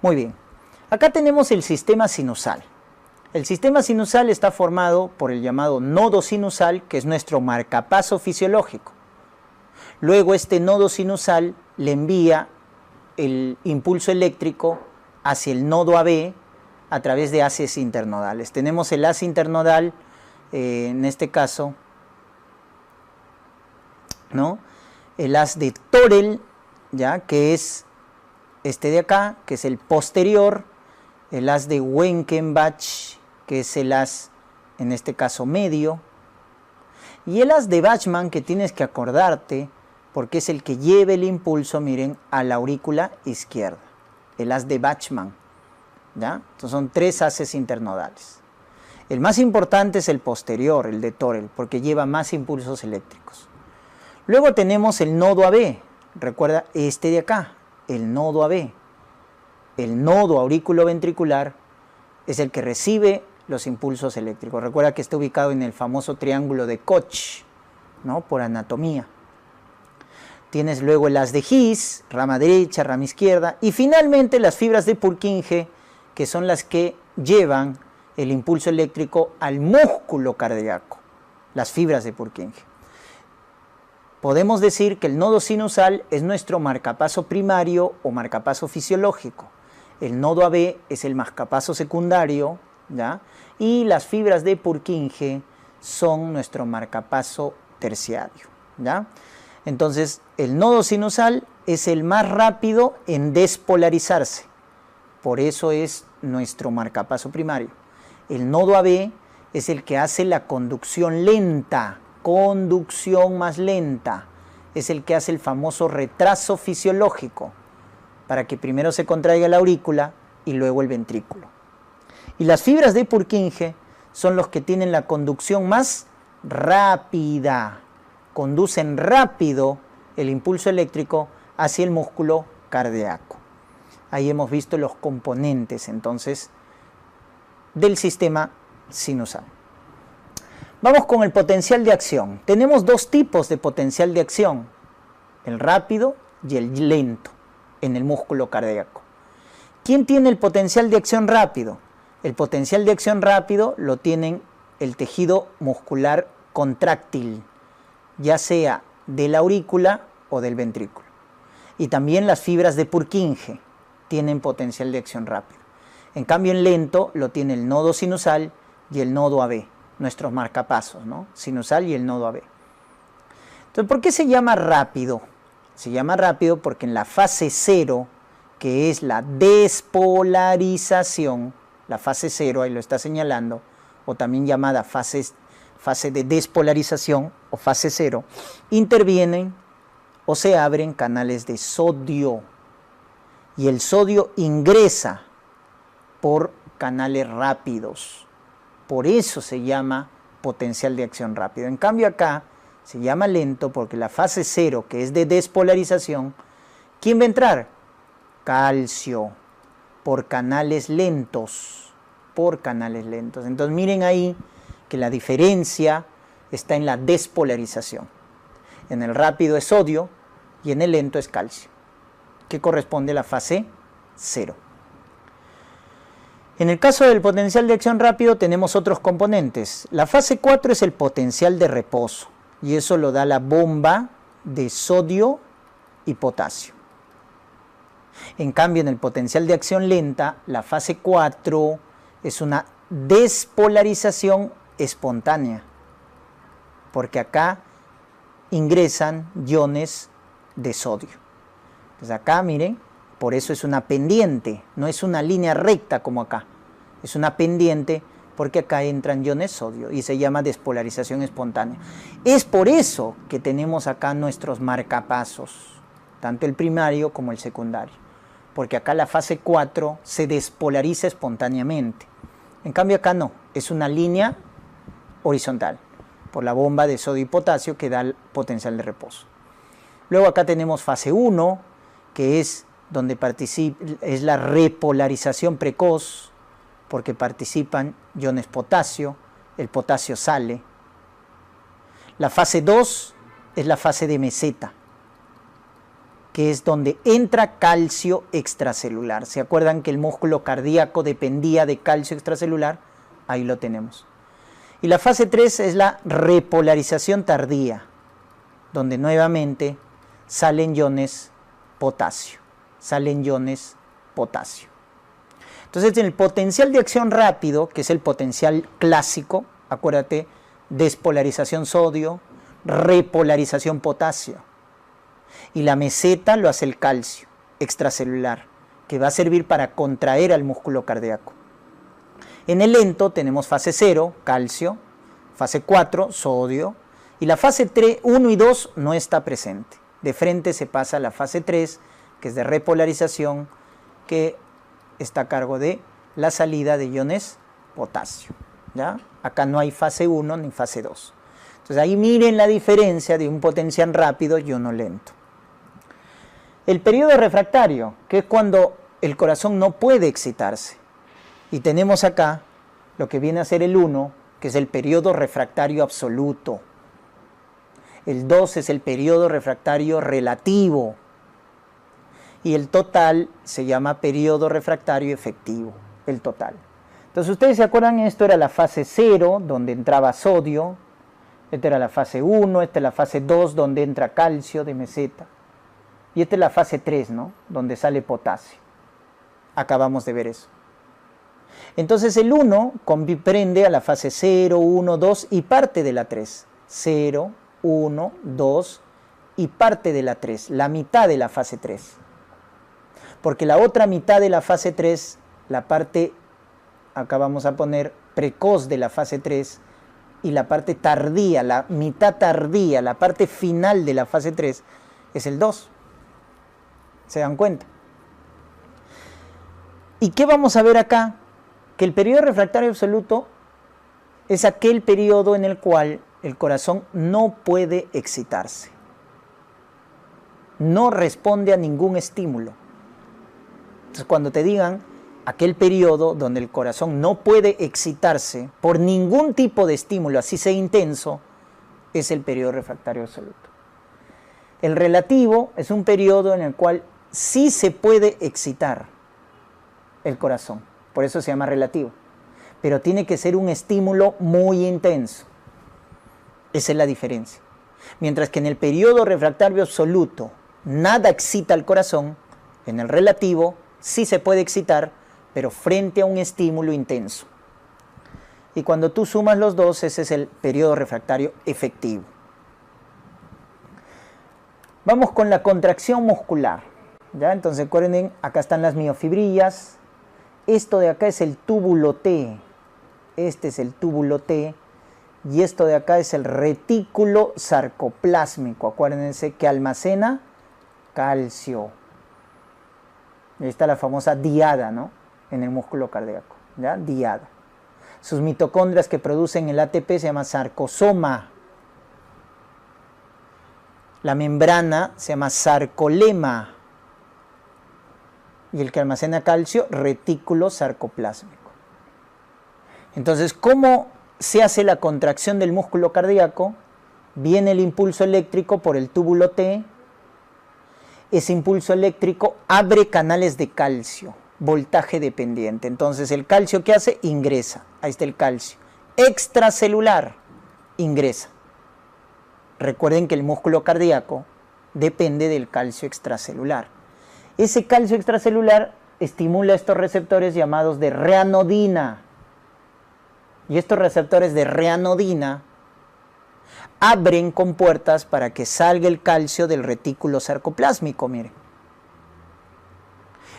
Muy bien, acá tenemos el sistema sinusal. El sistema sinusal está formado por el llamado nodo sinusal, que es nuestro marcapaso fisiológico. Luego este nodo sinusal le envía el impulso eléctrico hacia el nodo AB a través de haces internodales. Tenemos el haz internodal, en este caso, ¿no? El haz de Torel, ¿ya? Que es este de acá, que es el posterior, el haz de Wenkenbach, que es el haz, en este caso, medio, y el haz de Bachmann, que tienes que acordarte, porque es el que lleva el impulso, miren, a la aurícula izquierda, el haz de Bachmann, ¿ya? Entonces son 3 haces internodales. El más importante es el posterior, el de Torel, porque lleva más impulsos eléctricos. Luego tenemos el nodo AB, recuerda este de acá, el nodo AB. El nodo auriculoventricular es el que recibe los impulsos eléctricos. Recuerda que está ubicado en el famoso triángulo de Koch, ¿no? Por anatomía. Tienes luego el haz de His, rama derecha, rama izquierda, y finalmente las fibras de Purkinje, que son las que llevan el impulso eléctrico al músculo cardíaco, las fibras de Purkinje. Podemos decir que el nodo sinusal es nuestro marcapaso primario o marcapaso fisiológico. El nodo AB es el marcapaso secundario, ¿ya? Y las fibras de Purkinje son nuestro marcapaso terciario, ¿ya? Entonces, el nodo sinusal es el más rápido en despolarizarse. Por eso es nuestro marcapaso primario. El nodo AB es el que hace la conducción lenta, conducción más lenta, es el que hace el famoso retraso fisiológico para que primero se contraiga la aurícula y luego el ventrículo. Y las fibras de Purkinje son los que tienen la conducción más rápida, conducen rápido el impulso eléctrico hacia el músculo cardíaco. Ahí hemos visto los componentes entonces del sistema sinusal. Vamos con el potencial de acción. Tenemos 2 tipos de potencial de acción, el rápido y el lento en el músculo cardíaco. ¿Quién tiene el potencial de acción rápido? El potencial de acción rápido lo tienen el tejido muscular contráctil, ya sea de la aurícula o del ventrículo. Y también las fibras de Purkinje tienen potencial de acción rápido. En cambio, en lento lo tiene el nodo sinusal y el nodo AB. nuestros marcapasos, ¿no? Sinusal y el nodo AB. Entonces, ¿por qué se llama rápido? Se llama rápido porque en la fase 0, que es la despolarización, la fase 0, ahí lo está señalando, o también llamada fase de despolarización o fase 0, intervienen o se abren canales de sodio. Y el sodio ingresa por canales rápidos. Por eso se llama potencial de acción rápido. En cambio acá se llama lento porque la fase 0, que es de despolarización, ¿quién va a entrar? Calcio, por canales lentos. Por canales lentos. Entonces miren ahí que la diferencia está en la despolarización. En el rápido es sodio y en el lento es calcio, que corresponde a la fase 0. En el caso del potencial de acción rápido tenemos otros componentes. La fase 4 es el potencial de reposo y eso lo da la bomba de sodio y potasio. En cambio, en el potencial de acción lenta, la fase 4 es una despolarización espontánea, porque acá ingresan iones de sodio. Entonces acá, miren, por eso es una pendiente, no es una línea recta como acá. Es una pendiente porque acá entran iones sodio y se llama despolarización espontánea. Es por eso que tenemos acá nuestros marcapasos, tanto el primario como el secundario. Porque acá la fase 4 se despolariza espontáneamente. En cambio acá no, es una línea horizontal por la bomba de sodio y potasio que da el potencial de reposo. Luego acá tenemos fase 1, que es donde es la repolarización precoz, porque participan iones potasio, el potasio sale. La fase 2 es la fase de meseta, que es donde entra calcio extracelular. ¿Se acuerdan que el músculo cardíaco dependía de calcio extracelular? Ahí lo tenemos. Y la fase 3 es la repolarización tardía, donde nuevamente salen iones potasio. Entonces, en el potencial de acción rápido, que es el potencial clásico, acuérdate, despolarización sodio, repolarización potasio. Y la meseta lo hace el calcio extracelular, que va a servir para contraer al músculo cardíaco. En el lento tenemos fase 0, calcio, fase 4, sodio, y la fase 3, 1 y 2 no está presente. De frente se pasa a la fase 3, que es de repolarización, que está a cargo de la salida de iones potasio. ¿Ya? Acá no hay fase 1 ni fase 2. Entonces ahí miren la diferencia de un potencial rápido y uno lento. El periodo refractario, que es cuando el corazón no puede excitarse. Y tenemos acá lo que viene a ser el 1, que es el periodo refractario absoluto. El 2 es el periodo refractario relativo. Y el total se llama periodo refractario efectivo, el total. Entonces, ustedes se acuerdan, esto era la fase 0, donde entraba sodio. Esta era la fase 1, esta es la fase 2, donde entra calcio de meseta. Y esta es la fase 3, ¿no? Donde sale potasio. Acabamos de ver eso. Entonces, el 1 comprende a la fase 0, 1, 2 y parte de la 3. 0, 1, 2 y parte de la 3, la mitad de la fase 3. Porque la otra mitad de la fase 3, la parte, acá vamos a poner precoz de la fase 3, y la parte tardía, la mitad tardía, la parte final de la fase 3, es el 2. ¿Se dan cuenta? ¿Y qué vamos a ver acá? Que el periodo refractario absoluto es aquel periodo en el cual el corazón no puede excitarse. No responde a ningún estímulo. Entonces, cuando te digan aquel periodo donde el corazón no puede excitarse por ningún tipo de estímulo, así sea intenso, es el periodo refractario absoluto. El relativo es un periodo en el cual sí se puede excitar el corazón, por eso se llama relativo, pero tiene que ser un estímulo muy intenso. Esa es la diferencia. Mientras que en el periodo refractario absoluto nada excita al corazón, en el relativo sí se puede excitar, pero frente a un estímulo intenso. y cuando tú sumas los dos, ese es el periodo refractario efectivo. Vamos con la contracción muscular, ¿ya? Entonces recuerden, acá están las miofibrillas, esto de acá es el túbulo T, este es el túbulo T, y esto de acá es el retículo sarcoplásmico, acuérdense que almacena calcio. Ahí está la famosa diada, ¿no? En el músculo cardíaco, ¿ya? Diada. Sus mitocondrias que producen el ATP se llama sarcosoma. La membrana se llama sarcolema. Y el que almacena calcio, retículo sarcoplásmico. Entonces, ¿cómo se hace la contracción del músculo cardíaco? Viene el impulso eléctrico por el túbulo T. Ese impulso eléctrico abre canales de calcio, voltaje dependiente. Entonces, el calcio, ¿qué hace? Ingresa. Ahí está el calcio. Extracelular, ingresa. Recuerden que el músculo cardíaco depende del calcio extracelular. Ese calcio extracelular estimula estos receptores llamados de reanodina. Y estos receptores de reanodina abren compuertas para que salga el calcio del retículo sarcoplásmico, miren.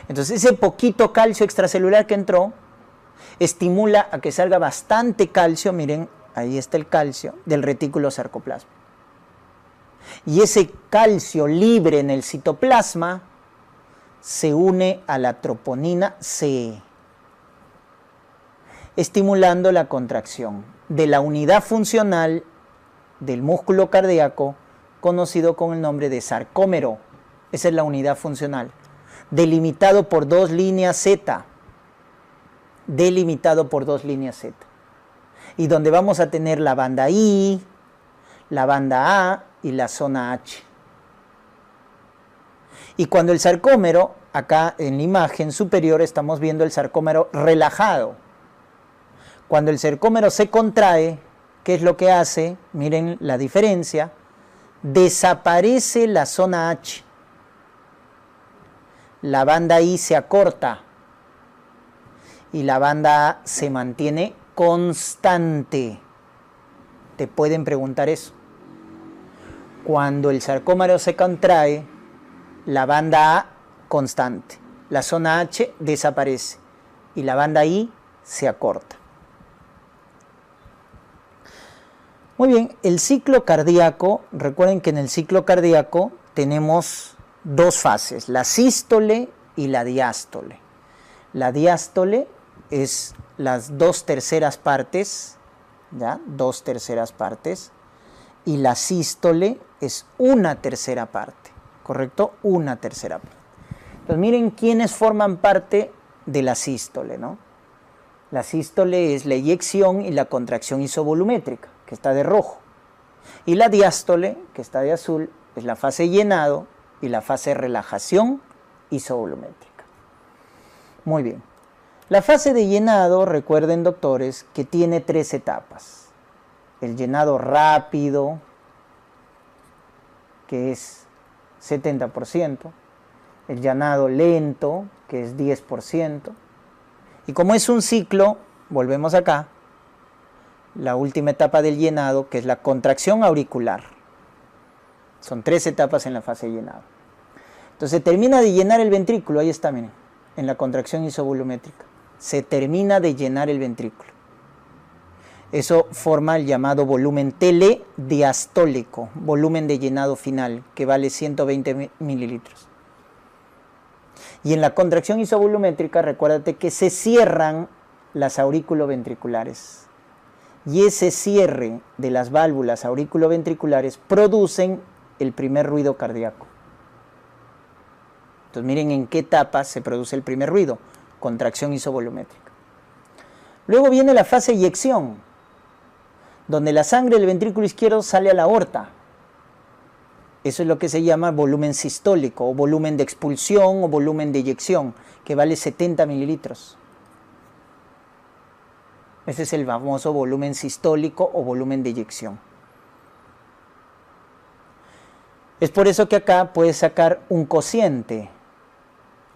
Entonces ese poquito calcio extracelular que entró estimula a que salga bastante calcio, miren, ahí está el calcio, del retículo sarcoplásmico. Y ese calcio libre en el citoplasma se une a la troponina C, estimulando la contracción de la unidad funcional del músculo cardíaco, conocido con el nombre de sarcómero. Esa es la unidad funcional, delimitado por dos líneas Z, delimitado por dos líneas Z, y donde vamos a tener la banda I, la banda A y la zona H. Y cuando el sarcómero, acá en la imagen superior estamos viendo el sarcómero relajado. Cuando el sarcómero se contrae, ¿qué es lo que hace? Miren la diferencia. Desaparece la zona H. La banda I se acorta. Y la banda A se mantiene constante. Te pueden preguntar eso. Cuando el sarcómero se contrae, la banda A constante. La zona H desaparece. Y la banda I se acorta. Muy bien, el ciclo cardíaco, recuerden que en el ciclo cardíaco tenemos dos fases, la sístole y la diástole. La diástole es las 2/3 partes, ¿ya? 2/3 partes, y la sístole es 1/3 parte, ¿correcto? 1/3 parte. Entonces miren quiénes forman parte de la sístole, ¿no? La sístole es la eyección y la contracción isovolumétrica, que está de rojo. Y la diástole, que está de azul, es la fase llenado y la fase relajación isovolumétrica. Muy bien. La fase de llenado, recuerden doctores, que tiene 3 etapas. El llenado rápido, que es 70%. El llenado lento, que es 10%. Y como es un ciclo, volvemos acá, la última etapa del llenado, que es la contracción auricular. Son 3 etapas en la fase de llenado. Entonces termina de llenar el ventrículo, ahí está, miren, en la contracción isovolumétrica. Se termina de llenar el ventrículo. Eso forma el llamado volumen telediastólico, volumen de llenado final, que vale 120 mililitros. Y en la contracción isovolumétrica, recuérdate que se cierran las aurículo-ventriculares. Y ese cierre de las válvulas auriculoventriculares producen el primer ruido cardíaco. Entonces miren en qué etapa se produce el primer ruido, contracción isovolumétrica. Luego viene la fase eyección, donde la sangre del ventrículo izquierdo sale a la aorta. Eso es lo que se llama volumen sistólico, o volumen de expulsión, o volumen de eyección, que vale 70 mililitros. Ese es el famoso volumen sistólico o volumen de eyección. Es por eso que acá puedes sacar un cociente.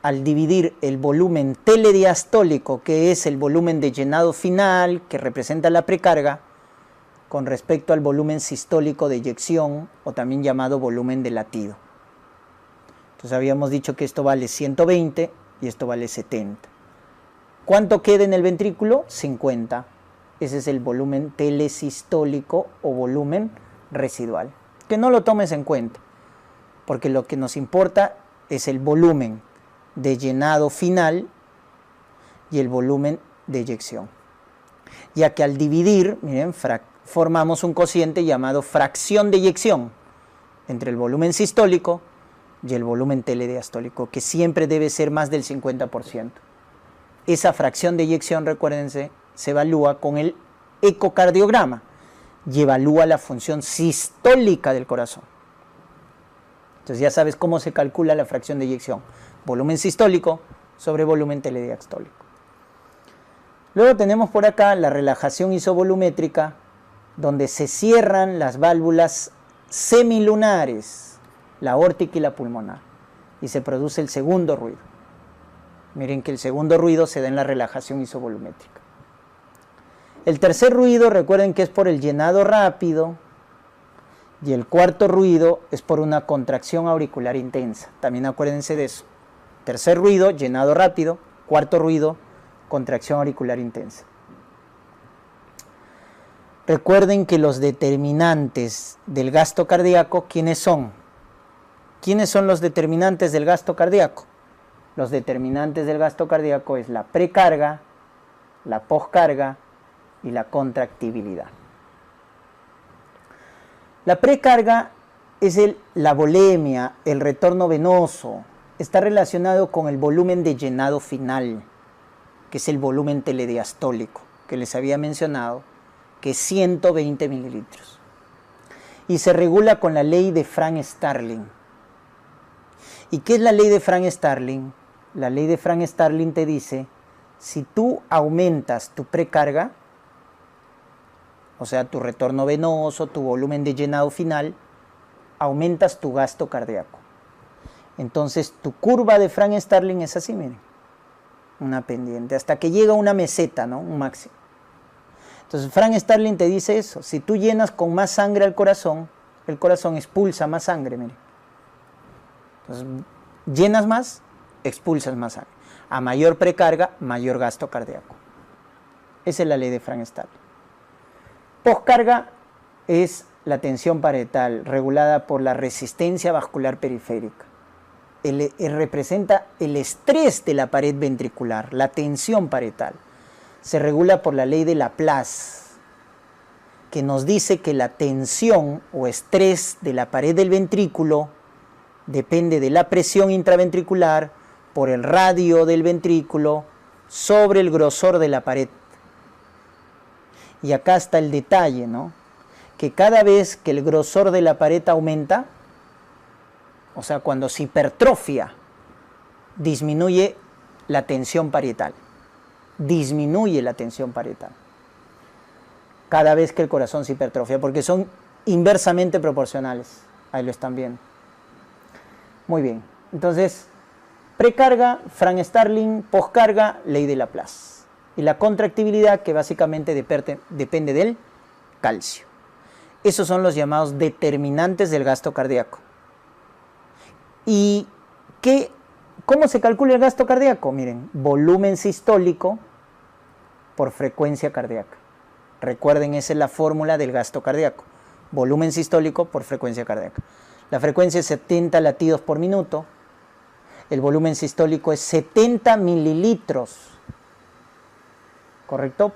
al dividir el volumen telediastólico, que es el volumen de llenado final, que representa la precarga, con respecto al volumen sistólico de eyección, o también llamado volumen de latido. Entonces habíamos dicho que esto vale 120 y esto vale 70. ¿Cuánto queda en el ventrículo? 50. Ese es el volumen telesistólico o volumen residual. Que no lo tomes en cuenta, porque lo que nos importa es el volumen de llenado final y el volumen de eyección. Ya que al dividir, miren, formamos un cociente llamado fracción de eyección entre el volumen sistólico y el volumen telediastólico, que siempre debe ser más del 50%. Esa fracción de eyección, recuérdense, se evalúa con el ecocardiograma y evalúa la función sistólica del corazón. Entonces ya sabes cómo se calcula la fracción de eyección. Volumen sistólico sobre volumen telediastólico. Luego tenemos por acá la relajación isovolumétrica, donde se cierran las válvulas semilunares, la aórtica y la pulmonar, y se produce el segundo ruido. Miren que el segundo ruido se da en la relajación isovolumétrica. El tercer ruido, recuerden que es por el llenado rápido, y el cuarto ruido es por una contracción auricular intensa. También acuérdense de eso. Tercer ruido, llenado rápido. Cuarto ruido, contracción auricular intensa. Recuerden que los determinantes del gasto cardíaco, ¿quiénes son? ¿Quiénes son los determinantes del gasto cardíaco? Los determinantes del gasto cardíaco es la precarga, la poscarga y la contractibilidad. La precarga es la volemia, el retorno venoso. Está relacionado con el volumen de llenado final, que es el volumen telediastólico, que les había mencionado, que es 120 mililitros. Y se regula con la ley de Frank-Starling. ¿Y qué es la ley de Frank-Starling? La ley de Frank-Starling te dice, si tú aumentas tu precarga, o sea, tu retorno venoso, tu volumen de llenado final, aumentas tu gasto cardíaco. Entonces, tu curva de Frank-Starling es así, miren, una pendiente, hasta que llega a una meseta, ¿no? Un máximo. Entonces, Frank-Starling te dice eso, si tú llenas con más sangre al corazón, el corazón expulsa más sangre, miren. Entonces, llenas más, expulsas más sangre. A mayor precarga, mayor gasto cardíaco. Esa es la ley de Frank-Starling. Poscarga es la tensión parietal regulada por la resistencia vascular periférica. Representa el estrés de la pared ventricular, la tensión parietal. Se regula por la ley de Laplace, que nos dice que la tensión o estrés de la pared del ventrículo depende de la presión intraventricular por el radio del ventrículo sobre el grosor de la pared. Y acá está el detalle, ¿no? Que cada vez que el grosor de la pared aumenta, o sea, cuando se hipertrofia, disminuye la tensión parietal. Disminuye la tensión parietal. Cada vez que el corazón se hipertrofia, porque son inversamente proporcionales. Ahí lo están viendo. Muy bien. Entonces, precarga, Frank-Starling, poscarga, ley de Laplace. Y la contractibilidad, que básicamente depende del calcio. Esos son los llamados determinantes del gasto cardíaco. ¿Y cómo se calcula el gasto cardíaco? Miren, volumen sistólico por frecuencia cardíaca. Recuerden, esa es la fórmula del gasto cardíaco. Volumen sistólico por frecuencia cardíaca. La frecuencia es 70 latidos por minuto. El volumen sistólico es 70 mililitros. ¿Correcto?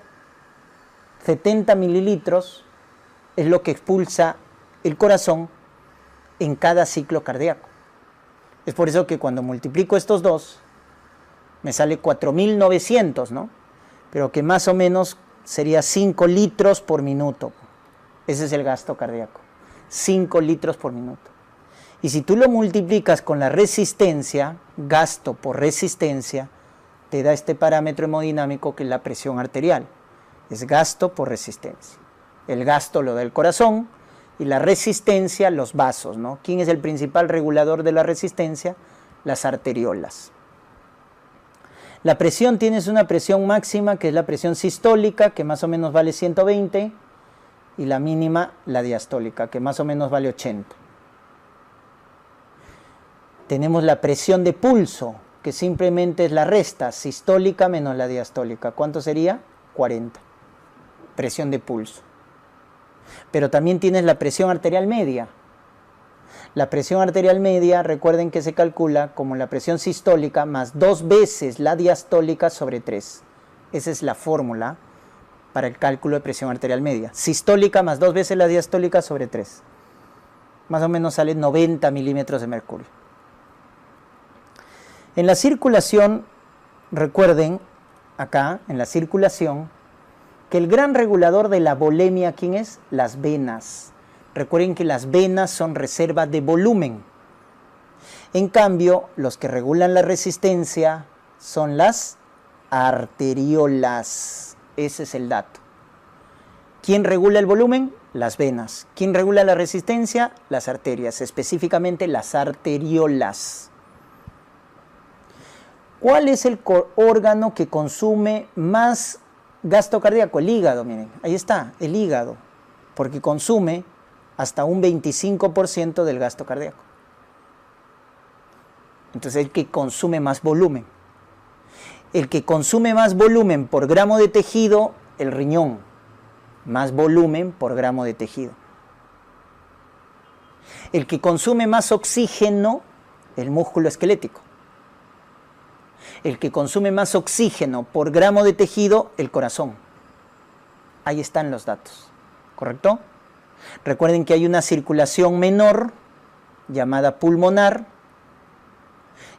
70 mililitros es lo que expulsa el corazón en cada ciclo cardíaco. Es por eso que cuando multiplico estos dos, me sale 4.900, ¿no? Pero que más o menos sería 5 litros por minuto. Ese es el gasto cardíaco. 5 litros por minuto. Y si tú lo multiplicas con la resistencia, gasto por resistencia, te da este parámetro hemodinámico que es la presión arterial. Es gasto por resistencia. El gasto lo da el corazón y la resistencia los vasos, ¿no? ¿Quién es el principal regulador de la resistencia? Las arteriolas. La presión, tienes una presión máxima que es la presión sistólica, que más o menos vale 120, y la mínima, la diastólica, que más o menos vale 80. Tenemos la presión de pulso, que simplemente es la resta sistólica menos la diastólica. ¿Cuánto sería? 40. Presión de pulso. Pero también tienes la presión arterial media. La presión arterial media, recuerden que se calcula como la presión sistólica más 2 veces la diastólica sobre 3. Esa es la fórmula para el cálculo de presión arterial media. Sistólica más 2 veces la diastólica sobre 3. Más o menos sale 90 milímetros de mercurio. En la circulación, recuerden acá, en la circulación, que el gran regulador de la volemia, ¿quién es? Las venas. Recuerden que las venas son reservas de volumen. En cambio, los que regulan la resistencia son las arteriolas. Ese es el dato. ¿Quién regula el volumen? Las venas. ¿Quién regula la resistencia? Las arterias, específicamente las arteriolas. ¿Cuál es el órgano que consume más gasto cardíaco? El hígado, miren, ahí está, el hígado, porque consume hasta un 25% del gasto cardíaco. Entonces, el que consume más volumen. El que consume más volumen por gramo de tejido, el riñón. Más volumen por gramo de tejido. El que consume más oxígeno, el músculo esquelético. El que consume más oxígeno por gramo de tejido, el corazón. Ahí están los datos, ¿correcto? Recuerden que hay una circulación menor, llamada pulmonar,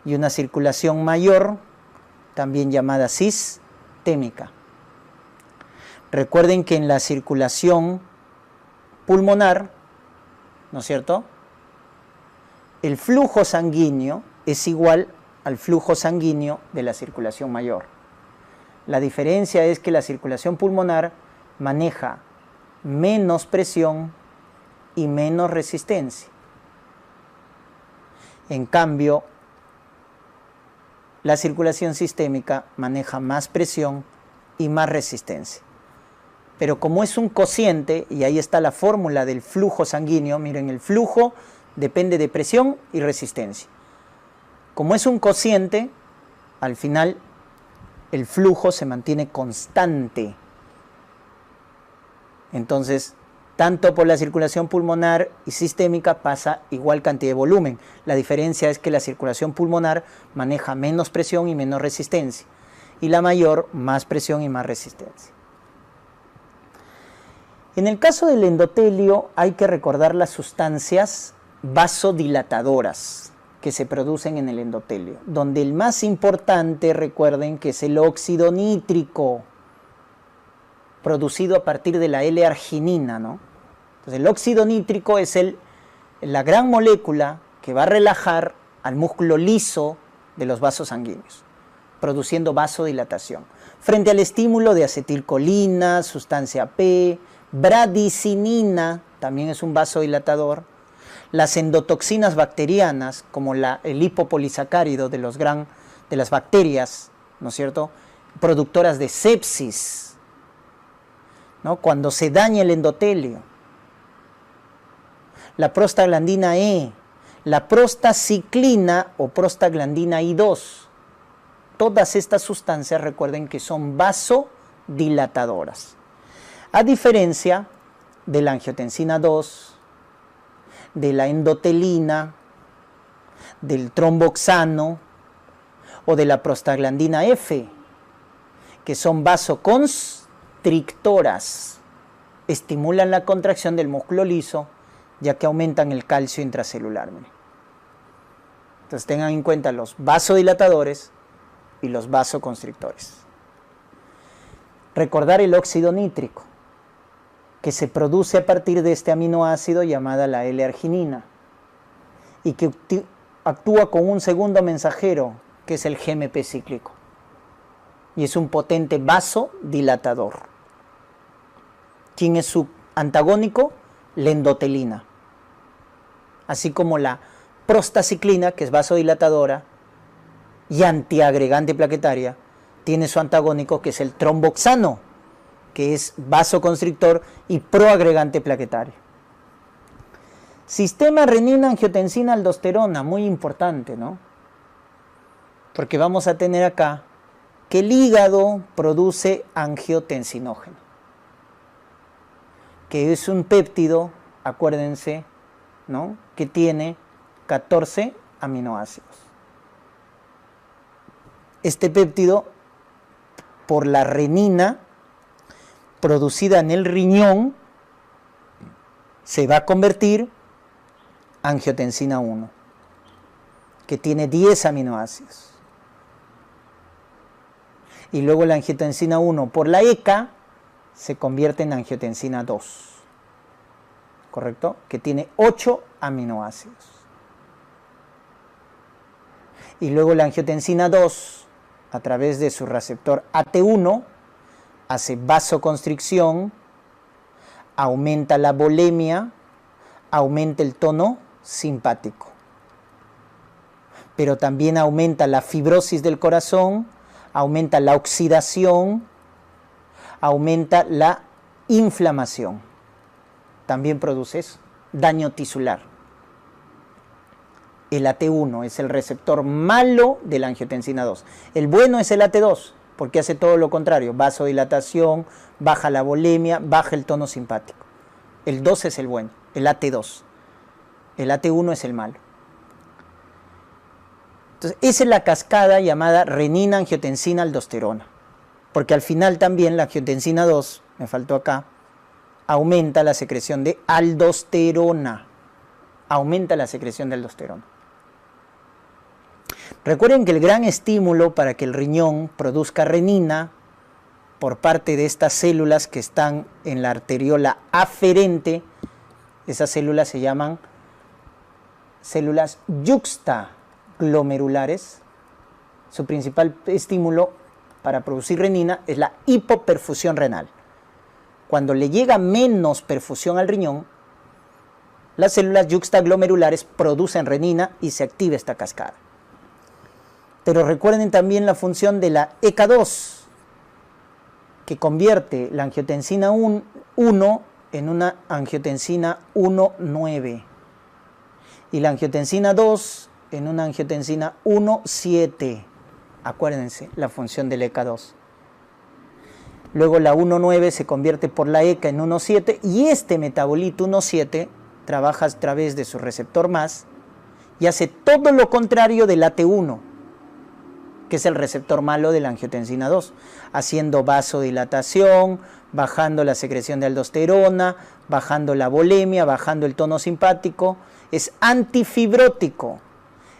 y una circulación mayor, también llamada sistémica. Recuerden que en la circulación pulmonar, ¿no es cierto?, el flujo sanguíneo es igual al flujo sanguíneo de la circulación mayor. La diferencia es que la circulación pulmonar maneja menos presión y menos resistencia. En cambio, la circulación sistémica maneja más presión y más resistencia. Pero como es un cociente, y ahí está la fórmula del flujo sanguíneo, miren, el flujo depende de presión y resistencia. Como es un cociente, al final el flujo se mantiene constante. Entonces, tanto por la circulación pulmonar y sistémica pasa igual cantidad de volumen. La diferencia es que la circulación pulmonar maneja menos presión y menos resistencia, y la mayor más presión y más resistencia. En el caso del endotelio hay que recordar las sustancias vasodilatadoras que se producen en el endotelio, donde el más importante, recuerden, que es el óxido nítrico, producido a partir de la L-arginina, ¿no? Entonces el óxido nítrico es la gran molécula que va a relajar al músculo liso de los vasos sanguíneos, produciendo vasodilatación. Frente al estímulo de acetilcolina, sustancia P, bradicinina, también es un vasodilatador. Las endotoxinas bacterianas, como el lipopolisacárido de las bacterias, ¿no es cierto?, productoras de sepsis, ¿no?, cuando se daña el endotelio. La prostaglandina E, la prostaciclina o prostaglandina I2. Todas estas sustancias, recuerden que son vasodilatadoras. A diferencia de la angiotensina 2, de la endotelina, del tromboxano o de la prostaglandina F, que son vasoconstrictoras, estimulan la contracción del músculo liso, ya que aumentan el calcio intracelular. Entonces tengan en cuenta los vasodilatadores y los vasoconstrictores. Recordar el óxido nítrico, que se produce a partir de este aminoácido llamada la L-arginina y que actúa con un segundo mensajero, que es el GMP cíclico, y es un potente vasodilatador. ¿Quién es su antagónico? La endotelina, así como la prostaciclina, que es vasodilatadora y antiagregante plaquetaria, tiene su antagónico, que es el tromboxano, que es vasoconstrictor y proagregante plaquetario. Sistema renina-angiotensina-aldosterona, muy importante, ¿no? Porque vamos a tener acá que el hígado produce angiotensinógeno, que es un péptido, acuérdense, ¿no?, que tiene 14 aminoácidos. Este péptido, por la renina producida en el riñón, se va a convertir en angiotensina 1, que tiene 10 aminoácidos. Y luego la angiotensina 1 por la ECA se convierte en angiotensina 2, ¿correcto?, que tiene 8 aminoácidos. Y luego la angiotensina 2, a través de su receptor AT1, hace vasoconstricción, aumenta la volemia, aumenta el tono simpático. Pero también aumenta la fibrosis del corazón, aumenta la oxidación, aumenta la inflamación. También produce eso, daño tisular. El AT1 es el receptor malo de la angiotensina 2. El bueno es el AT2, porque hace todo lo contrario, vasodilatación, baja la volemia, baja el tono simpático. El 2 es el bueno, el AT2. El AT1 es el malo. Entonces, esa es la cascada llamada renina-angiotensina-aldosterona, porque al final también la angiotensina 2, me faltó acá, aumenta la secreción de aldosterona. Aumenta la secreción de aldosterona. Recuerden que el gran estímulo para que el riñón produzca renina por parte de estas células que están en la arteriola aferente, esas células se llaman células yuxtaglomerulares. Su principal estímulo para producir renina es la hipoperfusión renal. Cuando le llega menos perfusión al riñón, las células yuxtaglomerulares producen renina y se activa esta cascada. Pero recuerden también la función de la ECA2, que convierte la angiotensina 1 en una angiotensina 1,9 y la angiotensina 2 en una angiotensina 1,7. Acuérdense la función de la ECA2. Luego la 1,9 se convierte por la ECA en 1,7 y este metabolito 1,7 trabaja a través de su receptor MAS y hace todo lo contrario del AT1, que es el receptor malo de la angiotensina 2, haciendo vasodilatación, bajando la secreción de aldosterona, bajando la volemia, bajando el tono simpático. Es antifibrótico,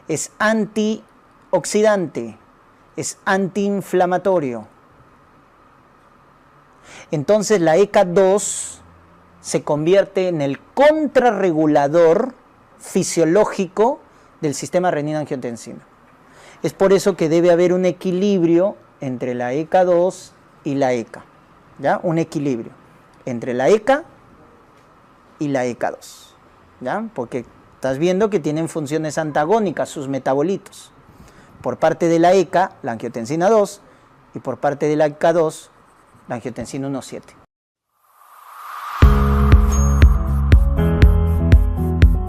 es antioxidante, es antiinflamatorio. Entonces la ECA2 se convierte en el contrarregulador fisiológico del sistema renina-angiotensina. Es por eso que debe haber un equilibrio entre la ECA2 y la ECA, ¿ya? Un equilibrio entre la ECA y la ECA2, ¿ya? Porque estás viendo que tienen funciones antagónicas sus metabolitos. Por parte de la ECA, la angiotensina 2, y por parte de la ECA2, la angiotensina 1,7.